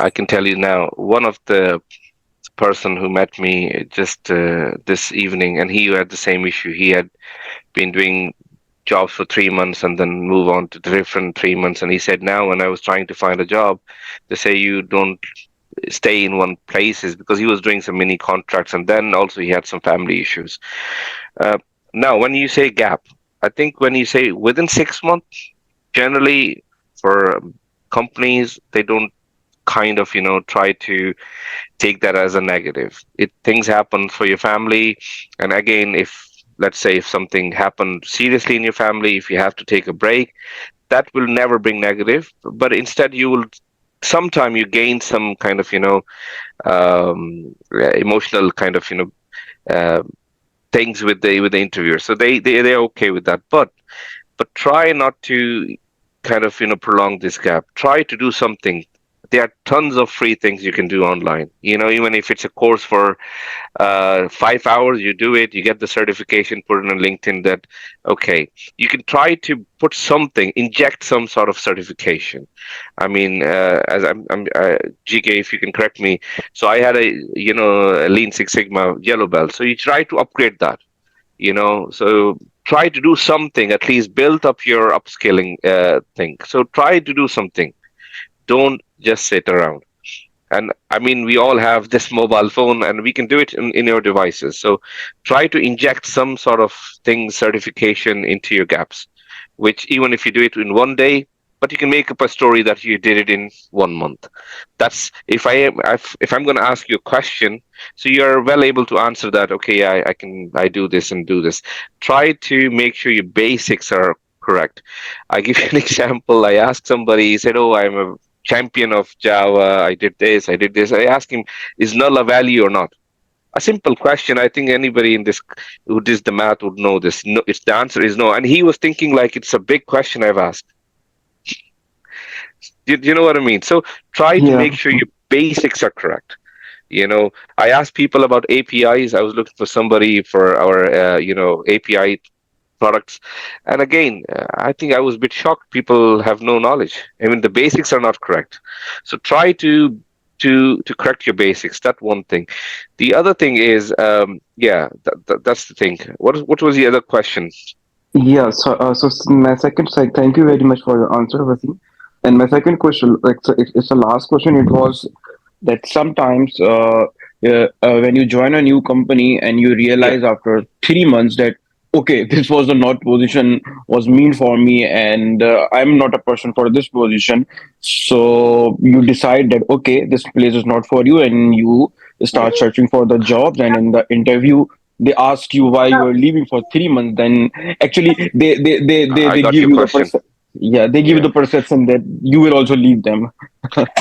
I can tell you now, one of the person who met me just this evening, and he had the same issue. He had been doing jobs for 3 months and then move on to different 3 months. And he said now when I was trying to find a job, they say you don't stay in one place is because he was doing some mini contracts and then also he had some family issues. Uh, Now, when you say gap, I think when you say within 6 months, generally for companies, they don't kind of try to take that as a negative. It things happen for your family, and again, if let's say if something happened seriously in your family, if you have to take a break, that will never bring negative, but instead you will sometime you gain some kind of emotional kind of uh, things with the interviewer, so they're okay with that, but try not to kind of prolong this gap. Try to do something. There are tons of free things you can do online, even if it's a course for 5 hours, you do it, you get the certification, put it on LinkedIn. That okay, you can try to put something, inject some sort of certification. I mean, as I'm GK, if you can correct me. So I had a Lean Six Sigma yellow belt, so you try to upgrade that, so try to do something, at least build up your upskilling thing. So try to do something, don't just sit around. And I mean, we all have this mobile phone and we can do it in your devices. So try to inject some sort of thing, certification into your gaps, which even if you do it in one day, but you can make up a story that you did it in 1 month. That's if I'm going to ask you a question, so you're well able to answer that. Okay, I do this and do this. Try to make sure your basics are correct. I give you an example. I asked somebody, he said, "Oh, I'm a champion of Java. I did this, I did this." I asked him, "Is null a value or not?" A simple question. I think anybody in this who does the math would know this. No, it's the answer is no. And he was thinking like it's a big question I've asked. Do you know what I mean? So try to Yeah. make sure your basics are correct. I asked people about APIs. I was looking for somebody for our, API products. And again, I think I was a bit shocked. People have no knowledge. I mean, the basics are not correct. So try to correct your basics. That one thing. The other thing is, yeah, that's the thing. What was the other question? Yeah, my second side, thank you very much for your answer, Vasim. And my second question, like, so it's the last question. It was that sometimes when you join a new company and you Yeah, realize after 3 months that, okay, this was a not position was mean for me, and I'm not a person for this position. So you decide that, okay, this place is not for you, and you start searching for the jobs. And in the interview, they ask you why you are leaving for 3 months. Then actually I they got give your you the question. yeah, they give you Yeah. the perception that you will also leave them.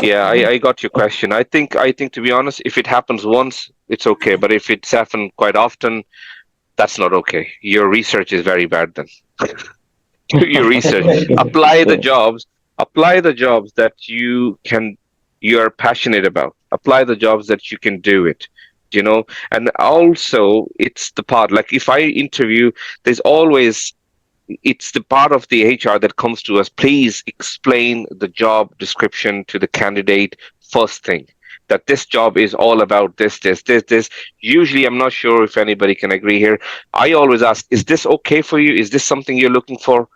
Yeah, I got your question. I think to be honest, if it happens once, it's okay. But if it's happened quite often, that's not okay. Your research is very bad then. Do your research. Apply the jobs. Apply the jobs that you are passionate about. Apply the jobs that you can do it. You know, and also it's the part like if I interview, there's always it's the part of the HR that comes to us. Please explain the job description to the candidate first thing. That this job is all about this. Usually, I'm not sure if anybody can agree here. I always ask, is this okay for you? Is this something you're looking for?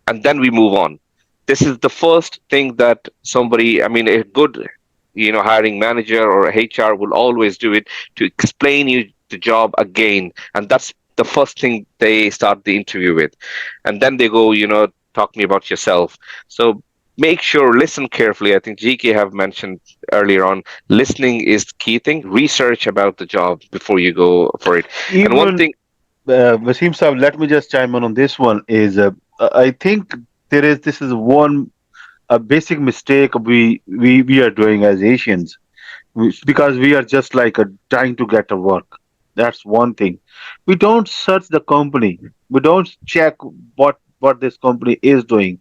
And then we move on. This is the first thing that somebody, I mean, a good, hiring manager or a HR will always do it to explain you the job again, and that's the first thing they start the interview with, and then they go, talk me about yourself. So make sure, listen carefully. I think GK have mentioned earlier on, listening is the key thing. Research about the job before you go for it. And one Even thing, Wasim Saab, let me just chime in on this one. Is I think this is one a basic mistake we are doing as Asians, because we are just like trying to get a work. That's one thing. We don't search the company. We don't check what this company is doing,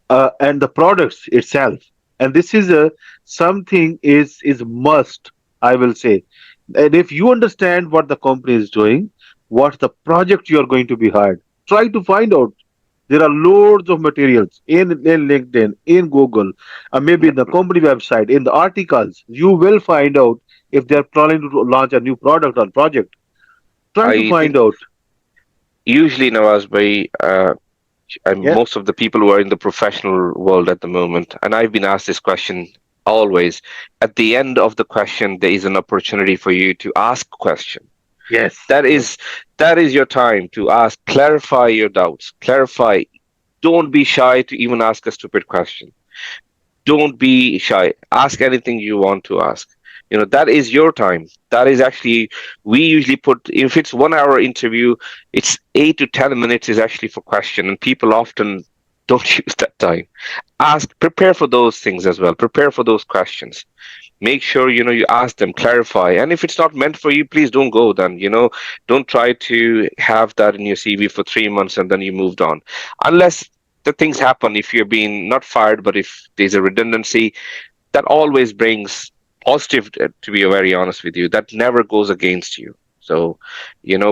and the products itself. And this is a something is must, I will say. And if you understand what the company is doing, what the project you are going to be hired, try to find out. There are loads of materials in LinkedIn, in Google, maybe in the company website, in the articles. You will find out if they are planning to launch a new product or project. Try to I find think out. usually Nawaz bhai, and Yeah. most of the people who are in the professional world at the moment, and I've been asked this question always. At the end of the question, there is an opportunity for you to ask question. Yes. That Yes. is that is your time to ask, clarify your doubts, clarify. Don't be shy to even ask a stupid question. Don't be shy. Ask anything you want to ask. That is your time. That is actually, we usually put, if it's 1 hour interview, it's 8 to 10 minutes is actually for question, and people often don't use that time. Ask, prepare for those things as well. Prepare for those questions. Make sure you ask them, clarify, and if it's not meant for you, please don't go. Then don't try to have that in your CV for 3 months and then you moved on, unless the things happen. If you're being not fired, but if there's a redundancy, that always brings positive, to be very honest with you, that never goes against you. So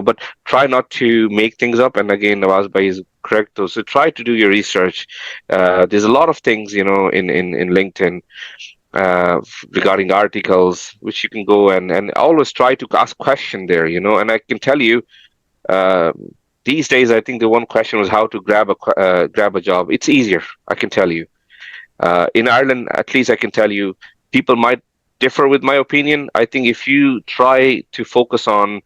but try not to make things up. And again, Nawaz bhai is correct though, so try to do your research. There's a lot of things in LinkedIn, regarding articles, which you can go and always try to ask question there. And I can tell you, uh, these days I think the one question was how to grab a job. It's easier, I can tell you. In Ireland, at least, I can tell you, people might differ with my opinion. I think if you try to focus on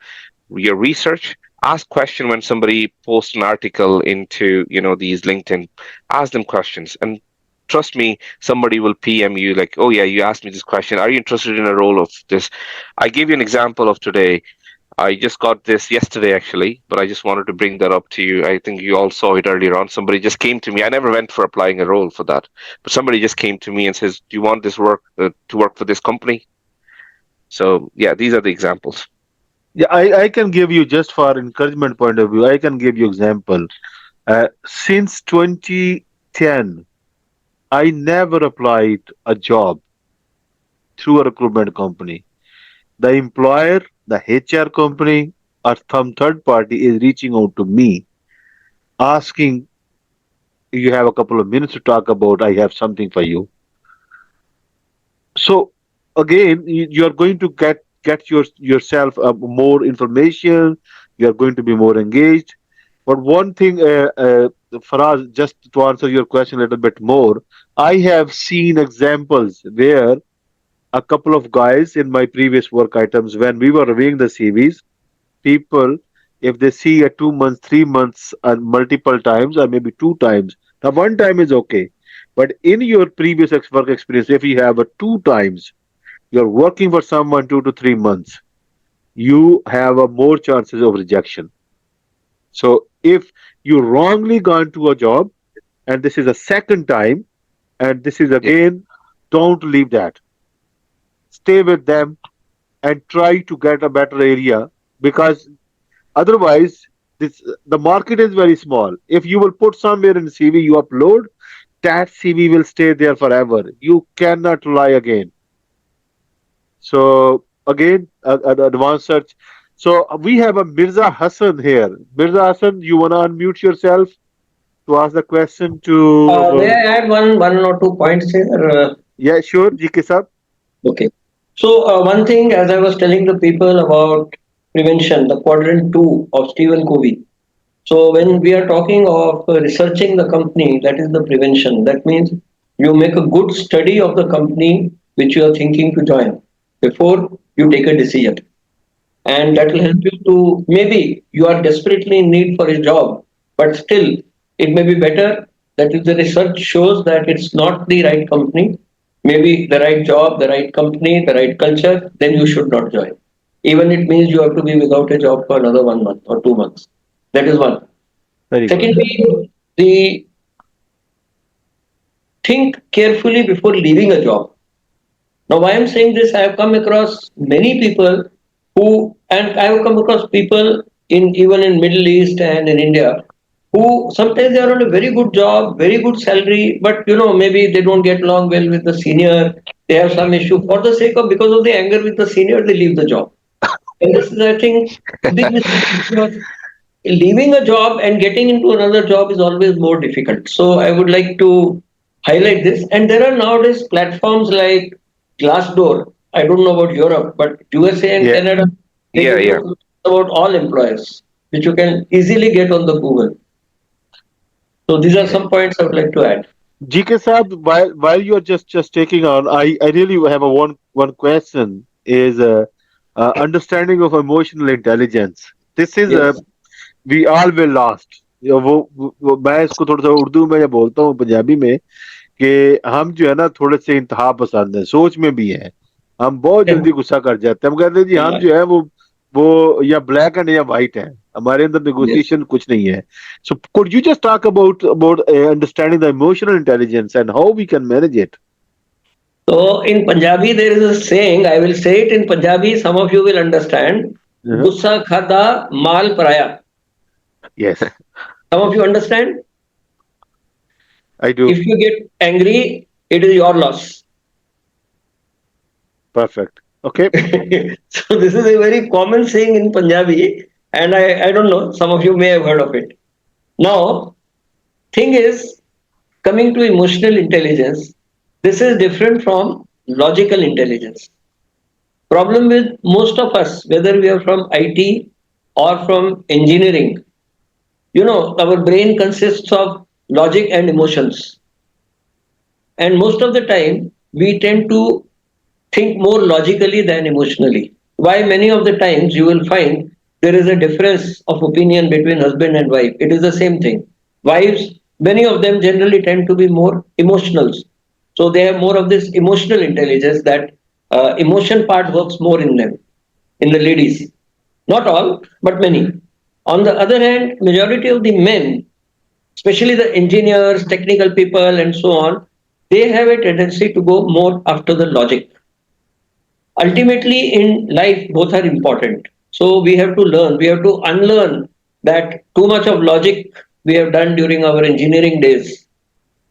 your research, ask question when somebody posts an article into these LinkedIn, ask them questions, and trust me, somebody will PM you like, oh yeah, you asked me this question, are you interested in a role of this? I gave you an example of today. I just got this yesterday actually, but I just wanted to bring that up to you. I think you all saw it earlier on. Somebody just came to me. I never went for applying a role for that, but somebody just came to me and says, do you want this work to work for this company? So yeah, these are the examples. Yeah, I can give you, just for encouragement point of view, I can give you example. Since 2010, I never applied a job through a recruitment company. The employer, the HR company, or some third party is reaching out to me, asking, you have a couple of minutes to talk about, I have something for you. So again, you're going to get yourself more information. You're going to be more engaged. But one thing, Faraz, just to answer your question a little bit more, I have seen examples where a couple of guys in my previous work items, when we were reviewing the CVs, people, if they see a 2 months, 3 months, and multiple times, or maybe two times, now one time is okay. But in your previous work experience, if you have a two times, you're working for someone 2 to 3 months, you have a more chances of rejection. So if you wrongly gone to a job and this is a second time and this is Yeah. again, don't leave that. Stay with them and try to get a better area, because otherwise this the market is very small. If you will put somewhere in CV you upload, that CV will stay there forever. You cannot lie again. So again, advanced search. So we have a Mirza Hassan here. Mirza Hassan, you wanna unmute yourself to ask the question to May our. I add one or two points here? Yeah, sure, GK sir. Okay. So one thing, as I was telling the people about prevention, the quadrant two of Stephen Covey. So when we are talking of researching the company, that is the prevention. That means you make a good study of the company which you are thinking to join before you take a decision. And Yeah, that will help you to, maybe you are desperately in need for a job, but still it may be better that if the research shows that it's not the right company, maybe the right job, the right company, the right culture, then you should not join. Even it means you have to be without a job for another 1 month or 2 months. That is one. very good. Secondly, the think carefully before leaving a job. Now, why I'm saying this, I have come across many people and I have come across people in even in Middle East and in India, who sometimes they are on a very good job, very good salary, but maybe they don't get along well with the senior. They have some issue for the sake of because of the anger with the senior, they leave the job. And this is, I think, a big mistake because leaving a job and getting into another job is always more difficult. So I would like to highlight this. And there are nowadays platforms like Glassdoor. I don't know about Europe, but USA and Yeah, Canada, they Yeah, give yeah. you about all employers, which you can easily get on the Google. So these are yeah. some points I would like to add. GK Saab, while you're just taking on, I really have a one question is understanding of emotional intelligence. This is Yes. we all will last. मैं इसको थोड़ा सा उर्दू में या बोलता हूँ पंजाबी में कि हम जो है ना थोड़े से इंतहा पसंद है, सोच में भी है, हम बहुत जल्दी गुस्सा कर जाते हैं, हम कहते हैं जी हम जो है वो या ब्लैक एंड या वाइट है, हमारे अंदर Yes. नेगोशिएशन कुछ नहीं है. So could you just talk about understanding the emotional intelligence and how we can manage it? So in Punjabi, there is a saying, I will say it in Punjabi, some of you will understand. Uh-huh. Gussa khada mal paraya. Yes, Some of you understand? I do. If you get angry, it is your loss. Perfect. Okay. So this is a very common saying in Punjabi, and I don't know, some of you may have heard of it. Now, thing is, coming to emotional intelligence, this is different from logical intelligence. Problem with most of us, whether we are from IT or from engineering, our brain consists of logic and emotions. And most of the time, we tend to think more logically than emotionally. Why many of the times you will find there is a difference of opinion between husband and wife. It is the same thing. Wives, many of them generally tend to be more emotional. So they have more of this emotional intelligence that emotion part works more in them, in the ladies. Not all, but many. On the other hand, majority of the men, especially the engineers, technical people, and so on, they have a tendency to go more after the logic. Ultimately in life both are important, so we have to learn, we have to unlearn that too much of logic we have done during our engineering days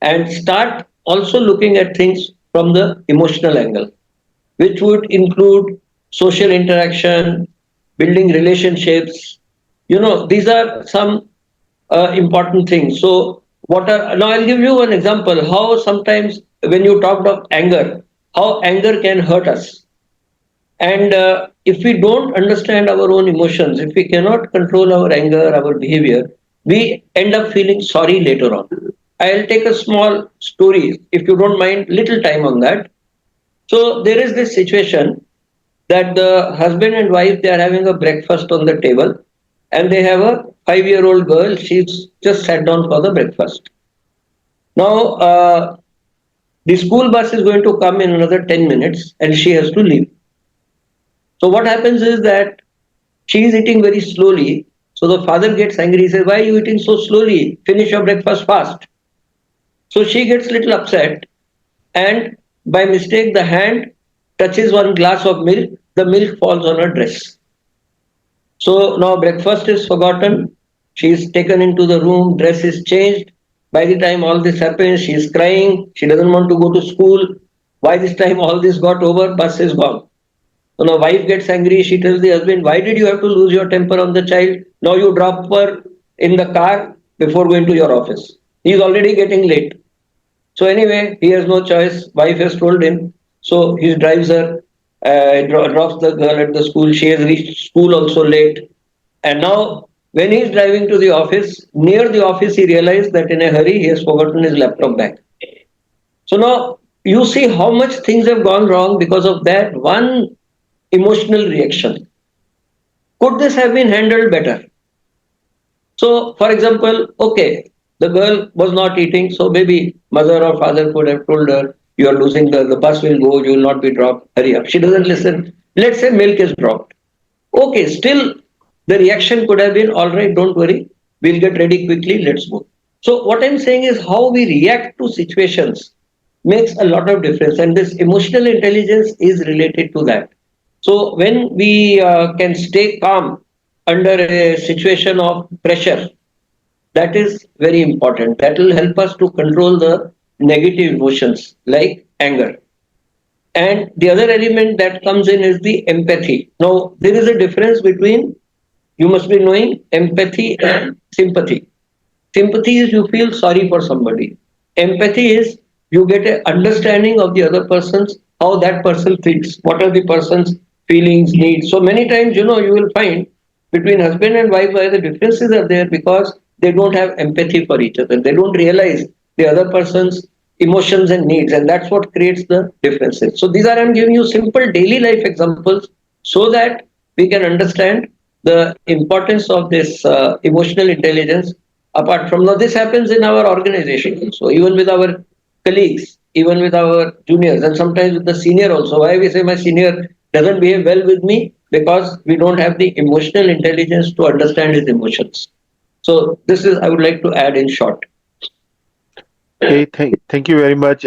and start also looking at things from the emotional angle, which would include social interaction, building relationships. These are some important things. So what are, now I'll give you an example how sometimes when you talked of anger, how anger can hurt us. And if we don't understand our own emotions, if we cannot control our anger, our behavior, we end up feeling sorry later on. I'll take a small story, if you don't mind, little time on that. So there is this situation that the husband and wife, they are having a breakfast on the table, and they have a 5-year-old girl. She's just sat down for the breakfast. Now, the school bus is going to come in another 10 minutes and she has to leave. So what happens is that she is eating very slowly. So the father gets angry. He says, "Why are you eating so slowly? Finish your breakfast fast." So she gets little upset, and by mistake the hand touches one glass of milk. The milk falls on her dress. So now breakfast is forgotten. She is taken into the room, dress is changed. By the time all this happens, she is crying. She doesn't want to go to school. By this time all this got over, bus is gone. So now wife gets angry. She tells the husband, "Why did you have to lose your temper on the child? Now you drop her in the car before going to your office. He is already getting late." So anyway, he has no choice. Wife has told him. So he drives her, drops the girl at the school. She has reached school also late. And now, when he is driving to the office, near the office, he realized that in a hurry he has forgotten his laptop bag. So now you see how much things have gone wrong because of that one emotional reaction. Could this have been handled better? So, for example, okay, the girl was not eating, so maybe mother or father could have told her, "You are losing the bus will go, you will not be dropped, hurry up." She doesn't listen. Let's say milk is dropped. Okay, still the reaction could have been, "All right, don't worry, we'll get ready quickly, let's go." So, what I'm saying is how we react to situations makes a lot of difference, and this emotional intelligence is related to that. So, when we can stay calm under a situation of pressure, that is very important. That will help us to control the negative emotions like anger. And the other element that comes in is the empathy. Now, there is a difference between, you must be knowing, empathy and sympathy. Sympathy is you feel sorry for somebody. Empathy is you get an understanding of the other person's, how that person thinks, what are the person's feelings, needs. So many times, you will find between husband and wife where the differences are there because they don't have empathy for each other. They don't realize the other person's emotions and needs, and that's what creates the differences. So these are, I'm giving you simple daily life examples so that we can understand the importance of this emotional intelligence. Apart from now, this happens in our organization, so even with our colleagues, even with our juniors, and sometimes with the senior also. Why we say my senior doesn't behave well with me? Because we don't have the emotional intelligence to understand his emotions. So this is, I would like to add in short. Okay, thank you very much.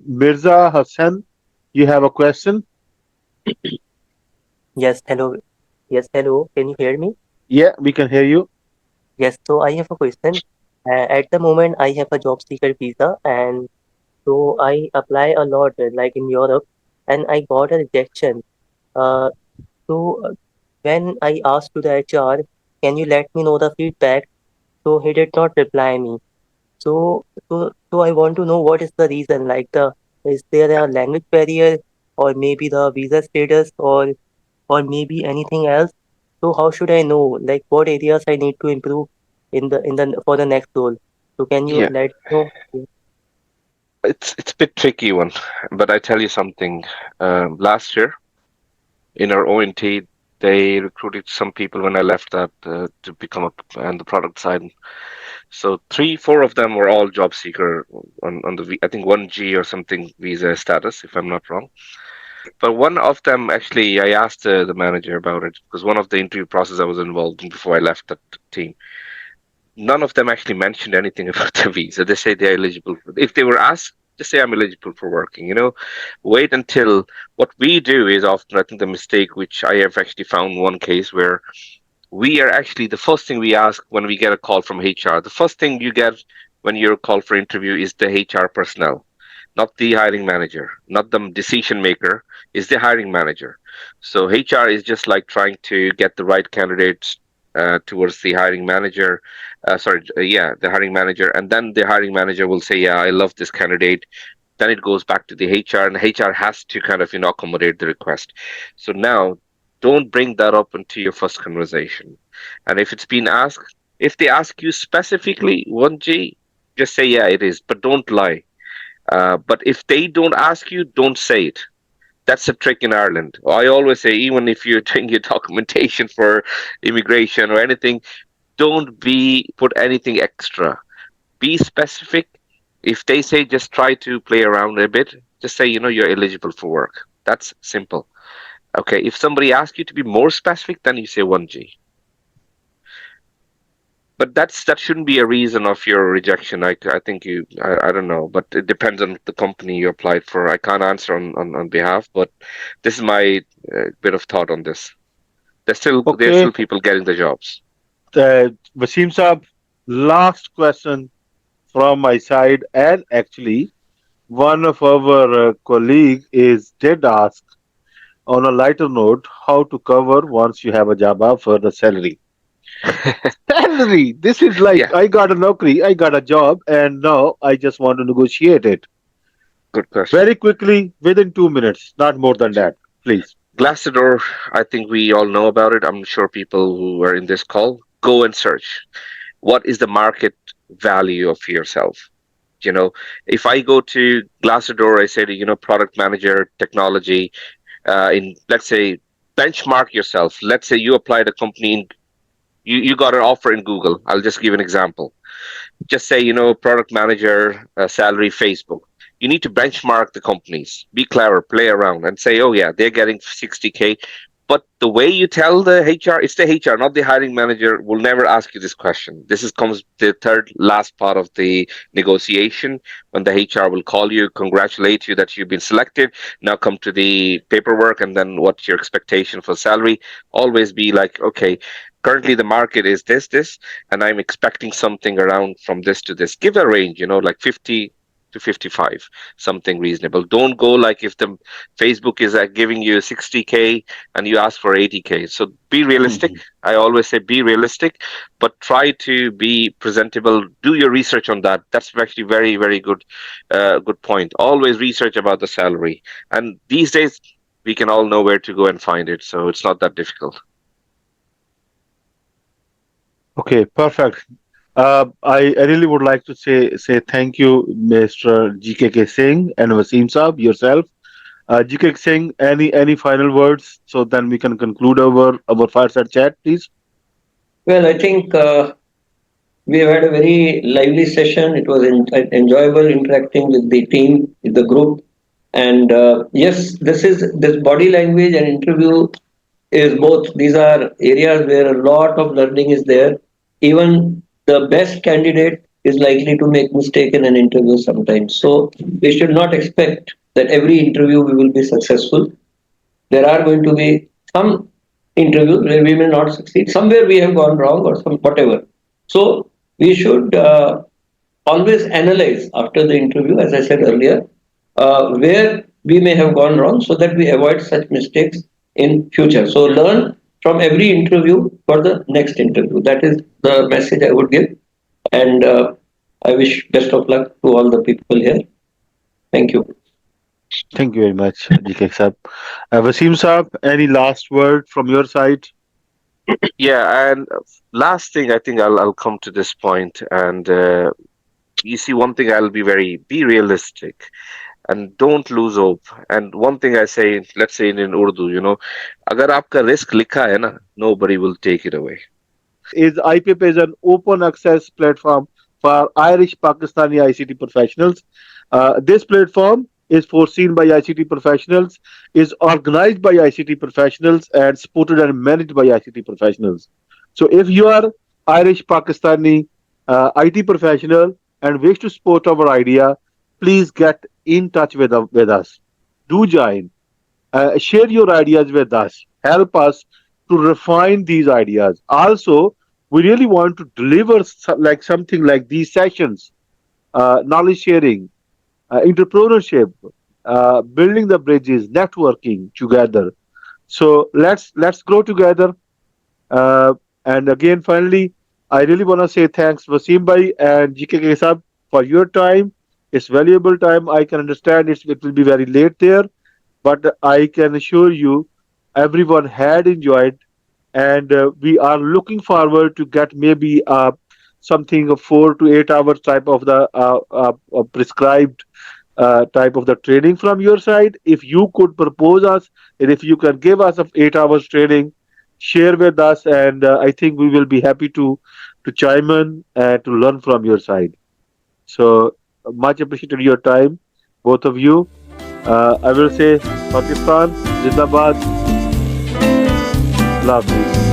Mirza Hassan, you have a question? Yes, hello. Yes, hello. Can you hear me? Yeah, we can hear you. Yes, so I have a question. At the moment, I have a job seeker visa, and so I apply a lot, like in Europe, and I got a rejection. Uh, so when I asked to the HR, can you let me know the feedback? So he did not reply me. So I want to know what is the reason. Like is there a language barrier, or maybe the visa status, or maybe anything else? So how should I know like what areas I need to improve in the for the next role? So can you Yeah, let me know? it's a bit tricky one, but I tell you something. Last year in our ONT, they recruited some people when I left that to become on the product side. So three, four of them were all job seeker on the I think 1G or something visa status, if I'm not wrong. But one of them actually, I asked the manager about it because one of the interview process I was involved in before I left that team. None of them actually mentioned anything about the visa. They say they're eligible. If they were asked, just say I'm eligible for working. Wait until what we do is often I think the mistake which I have actually found one case where we are actually the first thing we ask when we get a call from HR. The first thing you get when you're called for interview is the HR personnel, not the hiring manager, not the decision maker, is the hiring manager. So HR is just like trying to get the right candidates towards the hiring manager. Yeah, the hiring manager, and then the hiring manager will say, "Yeah, I love this candidate." Then it goes back to the HR, and HR has to kind of accommodate the request. So now, don't bring that up into your first conversation. And if it's been asked, If they ask you specifically 1G, just say, yeah, it is, but don't lie. But if they don't ask you, don't say it. That's a trick in Ireland. I always say, even if you're doing your documentation for immigration or anything, don't be put anything extra. Be specific. If they say just try to play around a bit, just say, you're eligible for work. That's simple. Okay. If somebody asks you to be more specific, then you say 1G. But that shouldn't be a reason of your rejection. I think I don't know, but it depends on the company you applied for. I can't answer on behalf, but this is my bit of thought on this. There's Okay, still people getting the jobs. Wasim Saab, last question from my side, and actually, one of our colleague is did ask on a lighter note how to cover once you have a job offer the salary. Salary. This is like Yeah, I got a nokri, I got a job, and now I just want to negotiate it good question. very quickly within 2 minutes, not more than that, please. Glassdoor, I think we all know about it. I'm sure people who are in this call go and search. What is the market value of yourself? If I go to Glassdoor, I say to, product manager, technology, in, let's say, benchmark yourself. Let's say you applied a company in, you got an offer in Google. I'll just give an example. Just say, product manager, salary, Facebook. You need to benchmark the companies, be clever, play around, and say, oh yeah, they're getting 60K. But the way you tell the HR, it's the HR, not the hiring manager, will never ask you this question. This is comes the third last part of the negotiation, when the HR will call you, congratulate you that you've been selected. Now come to the paperwork, and then what's your expectation for salary? Always be like, okay, currently the market is this, and I'm expecting something around from this to this. Give a range, like 50 to 55, something reasonable. Don't go like if the Facebook is giving you 60K and you ask for 80K. So be realistic. Mhm. I always say be realistic, but try to be presentable. Do your research on that. That's actually very, very good, good point. Always research about the salary. And these days, we can all know where to go and find it. So it's not that difficult. Okay, perfect. I really would like to say thank you, Mr. G.K.K. Singh and Wasim Saab, yourself. G.K.K. Singh, any final words so then we can conclude our fireside chat, please? Well, I think we have had a very lively session. It was enjoyable interacting with the team, with the group. And yes, this body language and interview is both. These are areas where a lot of learning is there. Even the best candidate is likely to make mistake in an interview sometimes. So we should not expect that every interview we will be successful. There are going to be some interviews where we may not succeed. Somewhere we have gone wrong or some whatever. So we should always analyze after the interview, as I said earlier, where we may have gone wrong so that we avoid such mistakes in future. So learn from every interview for the next interview. That is the message I would give. And I wish best of luck to all the people here. Thank you. Thank you very much, G.K. Saab. Wasim Saab, any last word from your side? Yeah, and last thing, I think I'll come to this point, and you see, one thing I'll be realistic and don't lose hope. And one thing I say, let's say in Urdu, अगर आपका risk लिखा है ना, nobody will take it away. IPIP is an open access platform for Irish Pakistani ICT professionals. This platform is foreseen by ICT professionals, is organized by ICT professionals, and supported and managed by ICT professionals. So, if you are Irish Pakistani IT professional and wish to support our idea, please get in touch with us. Do join. Share your ideas with us. Help us to refine these ideas. Also, we really want to deliver like something like these sessions, knowledge sharing, entrepreneurship, building the bridges, networking together. So let's grow together. Uh, and again, finally, I really want to say thanks, Wasim Bhai and G.K.K. Sab, for your time. It's valuable time. I can understand it will be very late there, but I can assure you, everyone had enjoyed and we are looking forward to get maybe something of 4 to 8 hours type of the prescribed type of the training from your side. If you could propose us, and if you can give us of 8 hours training, share with us, and I think we will be happy to chime in and to learn from your side. So much appreciated your time, both of you. I will say Pakistan, Zindabad, Allah Hafiz.